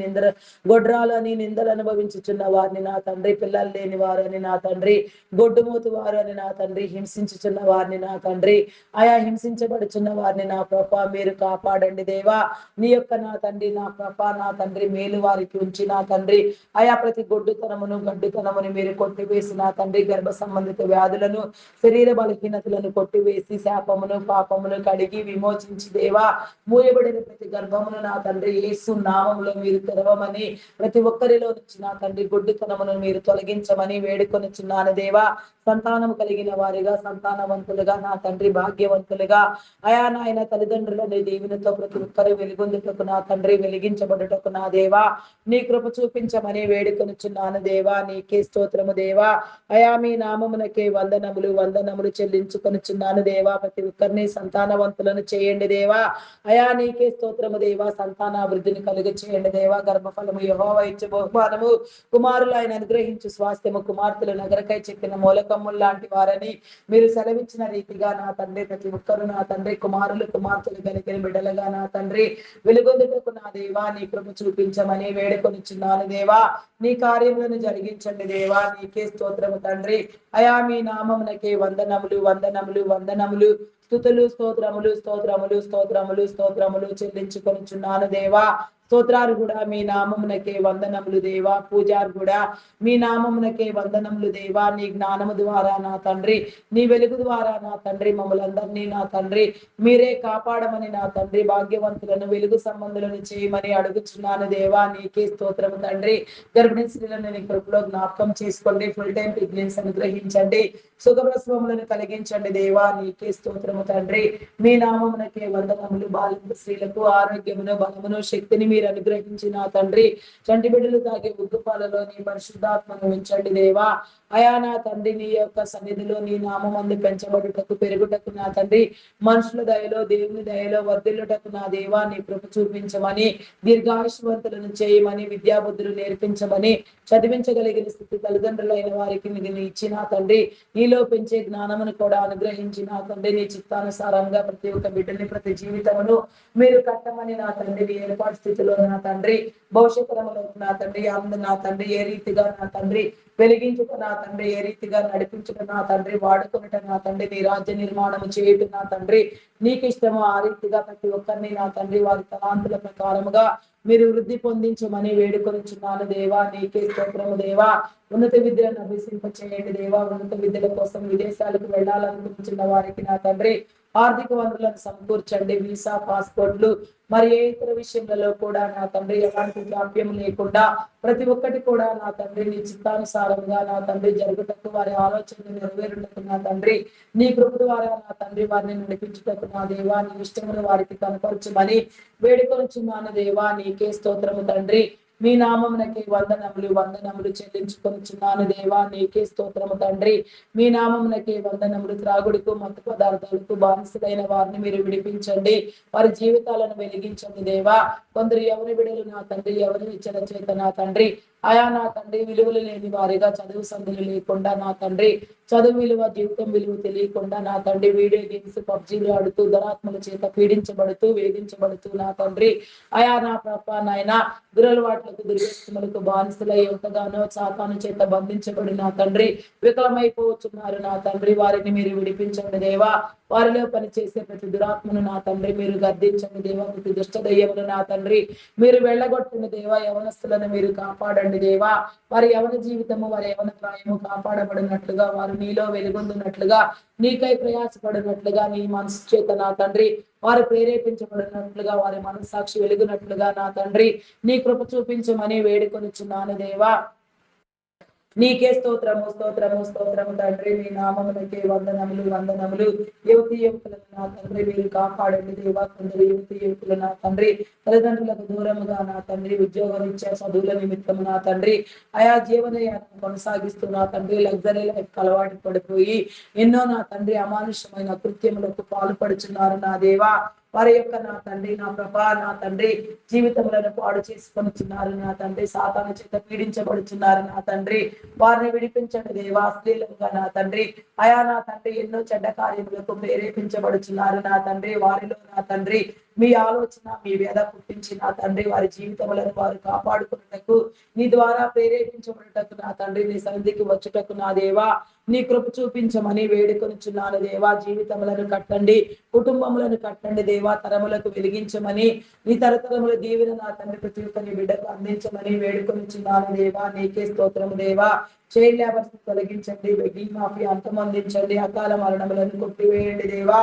గొడ్రాలు అని నిందలు అనుభవించుచున్న వారిని నా తండ్రి, పిల్లలు లేని వారని నా తండ్రి, గొడ్డుమూతు వారు అని నా తండ్రి, హింసించుచున్న వారిని నా తండ్రి, ఆయా హింసించబడుచున్న వారిని నా ప్రభ మీరు కాపాడండి దేవా. నీ యొక్క నా తండ్రి నా ప్రభ నా తండ్రి మేలు వారికి ఉంచి నా తండ్రి ఆయా ప్రతి గొడ్డుతనమును గడ్డుతనమును మీరు కొట్టివేసి నా తండ్రి గర్భ సంబంధిత వ్యాధులను, శరీర బలహీనతలను కొట్టివేసి శాపమును పాపమును కడిగి విమోచించి దేవా, మూయబడిన ప్రతి గర్భమును నా తండ్రి యేసు నామములో మీరు తెరవమని, ప్రతి ఒక్కరిలో నుంచి నా తండ్రి గొడ్డుతనమును మీరు తొలగించమని వేడుకొనిచున్నాను దేవా. సంతానము కలిగిన వారిగా, సంతానవంతులుగా నా తండ్రి భాగ్యవంతులుగా అయా నాయన తల్లిదండ్రులని దీవెనతో ప్రతి ఒక్కరు వెలుగొందుటకు నా తండ్రి, వెలిగించబడుటకు నా దేవా నీ కృప చూపించమని వేడుకొనిచున్నాను దేవా, నీకే స్తోత్రము దేవా. అయా మీ నామమునకే వందనములు వందనములు చెల్లించుకొనిచున్నాను దేవా. ప్రతి ఒక్కరిని సంతానవంతులను చేయండి దేవా. అయా నీకే స్తోత్రము దేవా. సంతానాభివృద్ధిని కలుగ చేయండి దేవా. గర్భఫలము యెహోవా ఇచ్చు బహుమానము, కుమారులు ఆయన అనుగ్రహించు స్వాస్థ్యము, కుమార్తెలు నగరకై చెక్కిన మూలకమ్ములు లాంటి వారని మీరు సెలవిచ్చిన రీతిగా నా తండ్రి ప్రతి ఒక్కరు నా తండ్రి కుమారులు కుమార్తెలు కలిగిన బిడ్డలుగా నా తండ్రి వెలుగొందుటకు నా దేవా నీ కృప చూపించమని వేడుకొనిచున్నాను దేవా. నీ కార్యములను జరిగించండి దేవా, నీకే స్తోత్రము తండ్రి. అయా మీ నామమునకే వందనములు వందనములు వందనములు, స్తుతులు స్తోత్రములు స్తోత్రములు స్తోత్రములు స్తోత్రములు చెల్లించుకొనిచున్నాను దేవా. స్తోత్రాలు కూడా మీ నామమునకే వందనములు దేవా. పూజారు కూడా మీ నామమునకే వందనములు దేవా. నీ జ్ఞానము ద్వారా నా తండ్రి, నీ వెలుగు ద్వారా నా తండ్రి మమ్మలందరినీ నా తండ్రి మీరే కాపాడమని నా తండ్రి భాగ్యవంతులను వెలుగు సంబంధులను చేయమని అడుగుచున్నాను దేవా, నీకే స్తోత్రము తండ్రి. గర్భిణీ స్త్రీలను నీ కృపలో జ్ఞాపకం చేసుకోండి. ఫుల్ టైం ప్రెగ్నెన్సీ అనుగ్రహించండి. సుఖప్రసవములను కలిగించండి దేవా, నీకే స్తోత్రము తండ్రి. మీ నామమునకే వందనములు. బాలింత స్త్రీలకు ఆరోగ్యమును బలమును శక్తిని మీరు అనుగ్రహించి నా తండ్రి చంటి బిడ్డలు తాగే ఉగ్గుపాలలో నీ పరిశుద్ధాత్మను ఉంచండి దేవా. అయా నా తండ్రి నీ యొక్క సన్నిధిలో నీ నామందు పెంచబడుటకు పెరుగుటకు నా తండ్రి మనుషుల దయలో దేవుని దయలో వర్ధిల్లుటకు నా దేవా నీ కృప చూపించమని, దీర్ఘాయుష్వంతులను చేయమని, విద్యాబుద్ధులు నేర్పించమని, చదివించగలిగిన స్థితి తల్లిదండ్రులైన వారికి మీరు ఇచ్చిన తండ్రి నీలో పెంచే జ్ఞానమును కూడా అనుగ్రహించి నా తండ్రి నీ చిత్తానుసారంగా ప్రతి ఒక్క బిడ్డని ప్రతి జీవితమును మీరు కట్టమని నా తండ్రి ఏర్పాటు స్థితిలో నా తండ్రి భవిష్యత్తులో నా తండ్రి అందు నా తండ్రి ఏ రీతిగా నా తండ్రి వెలిగించుట నా తండ్రి, ఏ రీతిగా నడిపించుట నా తండ్రి, వాడుకున్నట నా తండ్రి నీ రాజ్య నిర్మాణం చేయటం నా తండ్రి నీకు ఇష్టము ఆ రీతిగా ప్రతి ఒక్కరిని నా తండ్రి వారి తలాంతుల ప్రకారముగా మీరు వృద్ధి పొందించమని వేడుకొనిచున్నాను దేవా, నీకే స్తోత్రము దేవా. ఉన్నత విద్యలను అభ్యసింప చేయండి దేవా. ఉన్నత విద్యల కోసం విదేశాలకు వెళ్ళాలనుకుంటున్న వారికి నా తండ్రి ఆర్థిక వనరులను సమకూర్చండి. వీసా, పాస్పోర్ట్లు మరి ఏ ఇతర విషయంలో కూడా నా తండ్రి ఎలాంటి జాప్యం లేకుండా ప్రతి ఒక్కటి కూడా నా తండ్రి నీ చిత్తానుసారంగా నా తండ్రి జరుగుటకు వారి ఆలోచనలు నెరవేరుటకు నా తండ్రి నీ కృప ద్వారా నా తండ్రి వారిని నడిపించుటకు నా దేవా నీ ఇష్టమును వారికి కనపరచుమని వేడుకొనిచున్నాను దేవా, నీకే స్తోత్రము తండ్రి. మీ నామమునకే వందనములు వందనములు చెల్లించుకొనిచున్నాను దేవా, నీకే స్తోత్రము తండ్రి. మీ నామమునకే వందనములు. త్రాగుడుకు మత్తు పదార్థాలకు బానిసలైన వారిని మీరు విడిపించండి, వారి జీవితాలను వెలిగించండి దేవా. కొందరు ఎవరి బిడలు నా తండ్రి ఎవరి విచ్చల చేత నా తండ్రి అయా నా తండ్రి విలువలు లేని వారిగా, చదువు సందులు లేకుండా నా తండ్రి చదువు విలువ జీవితం విలువ తెలియకుండా నా తండ్రి వీడియో గేమ్స్ పబ్జీలు ఆడుతూ దురాత్మల చేత పీడించబడుతూ వేధించబడుతూ నా తండ్రి అయా నా ప్రభా నాయన దురలవాట్లకు దుర్వ్యసనములకు బానిసలై ఎంతగానో సాతాను చేత బంధించబడి నా తండ్రి వికలమైపోతున్నారు నా తండ్రి. వారిని మీరు విడిపించండి దేవా. వారిలో పనిచేసే ప్రతి దురాత్మను నా తండ్రి మీరు గద్దించండి దేవా. ప్రతి దుష్ట దయ్యమును నా తండ్రి మీరు వెళ్ళగొట్టిన దేవా. యవనస్తులను మీరు కాపాడండి దేవా. వారి యవన జీవితము వారి యవన ప్రాయము కాపాడబడినట్లుగా, వారు నీలో వెలుగొందున్నట్లుగా, నీకై ప్రయాసపడినట్లుగా, నీ మనసు చేత నా తండ్రి వారు ప్రేరేపించబడినట్లుగా, వారి మనస్సాక్షి వెలుగునట్లుగా నా తండ్రి నీ కృప చూపించమని వేడుకొనిచున్నాను దేవా. నీకే స్తోత్రము స్తోత్రము స్తోత్రము తండ్రి. మీ నామమునకే వందనములు వందనములు. యువతి యువకులను నా తండ్రి మీరు కాపాడండి దేవా. కొందరు యువతి యువకులు నా తండ్రి తల్లిదండ్రులకు దూరముగా నా తండ్రి ఉద్యోగం ఇచ్చే చదువుల నిమిత్తము నా తండ్రి ఆయా జీవనయాన్ని కొనసాగిస్తూ నా తండ్రి లగ్జరీ లైఫ్ అలవాటు పడిపోయి ఎన్నో నా తండ్రి అమానుషమైన కృత్యములకు పాల్పడుచున్నారు నా దేవా. వారి యొక్క నా తండ్రి నా ప్రభా నా తండ్రి జీవితములను పాడు చేసుకొనిచున్నారు నా తండ్రి. సాతాను చేత పీడించబడుచున్నారు నా తండ్రి. వారిని విడిపించండి దేవా. స్త్రీలుగా నా తండ్రి అయా నా తండ్రి ఎన్నో చెడ్డ కార్యములకు ప్రేరేపించబడుచున్నారు నా తండ్రి. వారిలో నా తండ్రి మీ ఆలోచన మీ వేద పుట్టించి నా తండ్రి వారి జీవితములను వారు కాపాడుకున్నటకు, నీ ద్వారా ప్రేరేపించబడటకు నా తండ్రి నీ సన్నిధికి వచ్చుటకు నా దేవా నీ కృప చూపించమని వేడుకొనిచున్నాను దేవా. జీవితములను కట్టండి, కుటుంబములను కట్టండి దేవా. తరములకు వెలిగించమని, నీ తరతరముల దీవెన నా తండ్రి ప్రతి ఒక్కరి బిడ్డకు అందించమని వేడుకొనిచున్నాను దేవా. నీకే స్తోత్రము దేవా. చైల్డ్ లేబర్స్ తొలగించండి, వెడ్డింగ్ మాఫీ అంతమందించండి, అకాల మరణములను కొట్టివేయండి దేవా.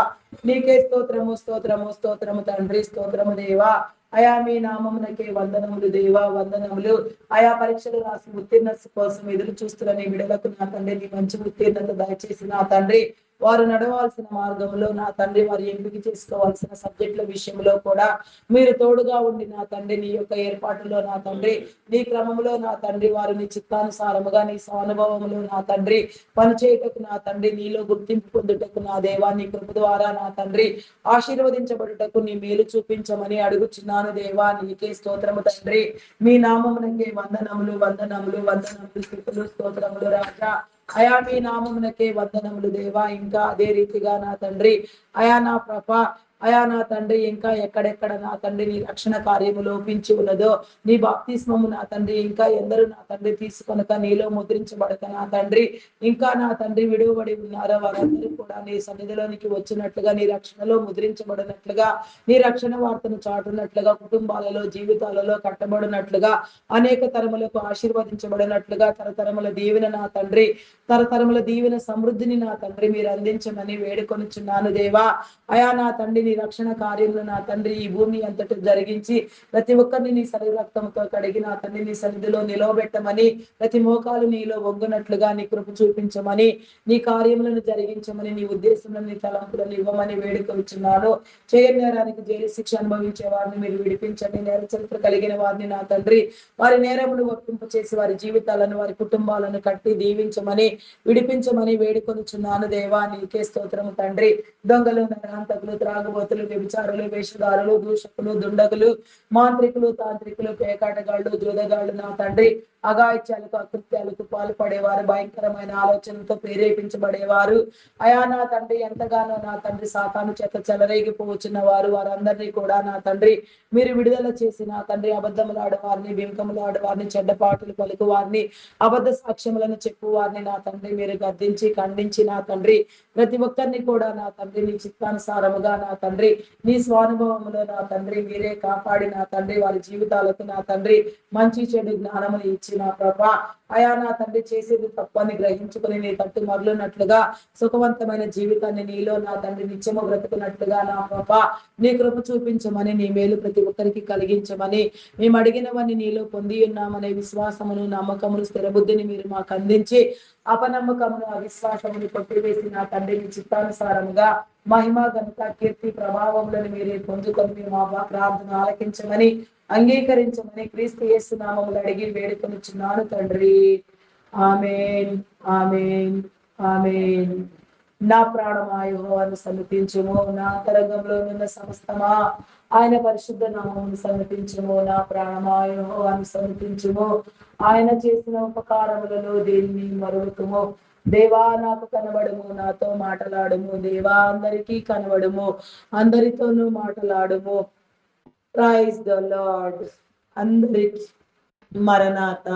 నీకే స్తోత్రము స్తోత్రము స్తోత్రము తండ్రి స్తోత్రము దేవా. అయా మీ నామమునకే వందనములు దేవా వందనములు. ఆయా పరీక్షలు రాసి ఉత్తీర్ణత కోసం ఎదురు చూస్తున్న నీ బిడ్డలకు నా తండ్రి నీ మంచి ఉత్తీర్ణత దయచేసి నా తండ్రి వారు నడవాల్సిన మార్గంలో నా తండ్రి వారు ఎంపిక చేసుకోవాల్సిన సబ్జెక్టుల విషయంలో కూడా మీరు తోడుగా ఉండి నా తండ్రి నీ యొక్క ఏర్పాటులో నా తండ్రి నీ క్రమంలో నా తండ్రి వారు నీ చిత్తానుసారముగా నీ స్వానుభవములో నా తండ్రి పనిచేయటకు నా తండ్రి నీలో గుర్తింపు పొందుటకు నా దేవా నీ కృప ద్వారా నా తండ్రి ఆశీర్వదించబడుటకు నీ మేలు చూపించమని అడుగుచున్నాను దేవా. నీకే స్తోత్రము తండ్రి. మీ నామమునకే వందనములు వందనములు వందనములు స్తుతులు స్తోత్రములు రాజా. అయా మీ నామమునకే వందనములు దేవా. ఇంకా అదే రీతిగా నా తండ్రి అయా నా ప్రభ అయా నా తండ్రి ఇంకా ఎక్కడెక్కడ నా తండ్రి నీ రక్షణ కార్యము లోపించి ఉన్నదో, నీ బాప్తిస్మము నా తండ్రి ఇంకా ఎందరూ నా తండ్రి తీసుకొనక నీలో ముద్రించబడక నా తండ్రి ఇంకా నా తండ్రి విడువబడి ఉన్నారో వారందరూ కూడా నీ సన్నిధిలోనికి వచ్చినట్లుగా, నీ రక్షణలో ముద్రించబడినట్లుగా, నీ రక్షణ వార్తను చాటున్నట్లుగా, కుటుంబాలలో జీవితాలలో కట్టబడినట్లుగా, అనేక తరములకు ఆశీర్వదించబడినట్లుగా, తరతరముల దీవెన నా తండ్రి తరతరముల దీవెన సమృద్ధిని నా తండ్రి మీరు అందించమని వేడుకొనిచున్నాను దేవా. అయా నా తండ్రి నీ రక్షణ కార్యంలో నా తండ్రి ఈ భూమి అంతటి జరిగించి ప్రతి ఒక్కరిని నీ శరీర రక్తంతో కడిగి నా తండ్రి నీ సన్నిధిలో నిలవబెట్టమని, ప్రతి మోకాలు నీలో వంగునట్లుగా నీ కృప చూపించమని, నీ కార్యములను జరిగించమని, నీ ఉద్దేశంలో నీ తలంపులను ఇవ్వమని వేడుకొనిచున్నాను. చేయని నేరానికి జైలు శిక్ష అనుభవించే వారిని మీరు విడిపించండి. నేర చరిత్ర కలిగిన వారిని నా తండ్రి వారి నేరమును వర్తింప చేసి వారి జీవితాలను వారి కుటుంబాలను కట్టి దీవించమని విడిపించమని వేడుకొనిచున్నాను దేవా. నీకే స్తోత్రము తండ్రి. దొంగలు నరహంతకులు త్రాగుబోతులు వ్యభిచారులు వేషధారులు దూషకులు దుండగులు మాంత్రికులు తాంత్రికులు పేకాటగాళ్ళు జూదగాళ్ళు నా తండ్రి అగాయిత్యాలకు అకృత్యాలకు పాల్పడేవారు, భయంకరమైన ఆలోచనలతో ప్రేరేపించబడేవారు అయా నా తండ్రి ఎంతగానో నా తండ్రి సాతాను చేత చెలరేగిపోవచ్చున్న వారు వారందరినీ కూడా నా తండ్రి మీరు విడుదల చేసి నా తండ్రి అబద్ధములాడు వారిని బింకములాడు వారిని చెడ్డపాటులు పలుకు వారిని అబద్ధ సాక్ష్యములను చెప్పు వారిని నా తండ్రి మీరు గద్దించి ఖండించి నా తండ్రి ప్రతి ఒక్కరిని కూడా నా తండ్రి నీ చిత్తానుసారముగా నా తండ్రి నీ స్వానుభవములో నా తండ్రి మీరే కాపాడి నా తండ్రి వారి జీవితాలకు నా తండ్రి మంచి చెడు జ్ఞానములు ఇచ్చి నా ప్రభా అయా నా తండ్రి చేసేది తప్పని గ్రహించుకుని నీ తట్టు మరలున్నట్లుగా సుఖవంతమైన జీవితాన్ని నీలో నా తండ్రి నిత్యము బ్రతుకున్నట్లుగా నా ప్రభా నీ కృప చూపించమని, నీ మేలు ప్రతి ఒక్కరికి కలిగించమని, మేము అడిగినవన్నీ నీలో పొంది ఉన్నామనే విశ్వాసమును నమ్మకమును స్థిరబుద్ధిని మీరు మాకు అందించి అపనమ్మకమును అవిశ్వాసమును కొట్టివేసి నా తండ్రి నీ చిత్తానుసారముగా మహిమ ఘనత కీర్తి ప్రభావములను మీరే పొందుకొని మా ప్రార్థన ఆలకించమని అంగీకరించమని క్రీస్తు యేసు నామములు అడిగి వేడుకొనిచున్నాను తండ్రి. ఆమేన్ ఆమేన్ ఆమేన్. నా ప్రాణమా యెహోవాను సన్నతించుము, నా అంతరంగంలో ఉన్న సమస్తమా ఆయన పరిశుద్ధ నామమును సన్నతించుము. నా ప్రాణమా యెహోవాను సన్నతించుము, ఆయన చేసిన ఉపకారములలో దేనిని మరువకుము. దేవా నాకు కనబడుము, నాతో మాటలాడుము. దేవా అందరికీ కనబడుము, అందరితోనూ మాటలాడుము. Praise the lord. అందరికి మరణాత.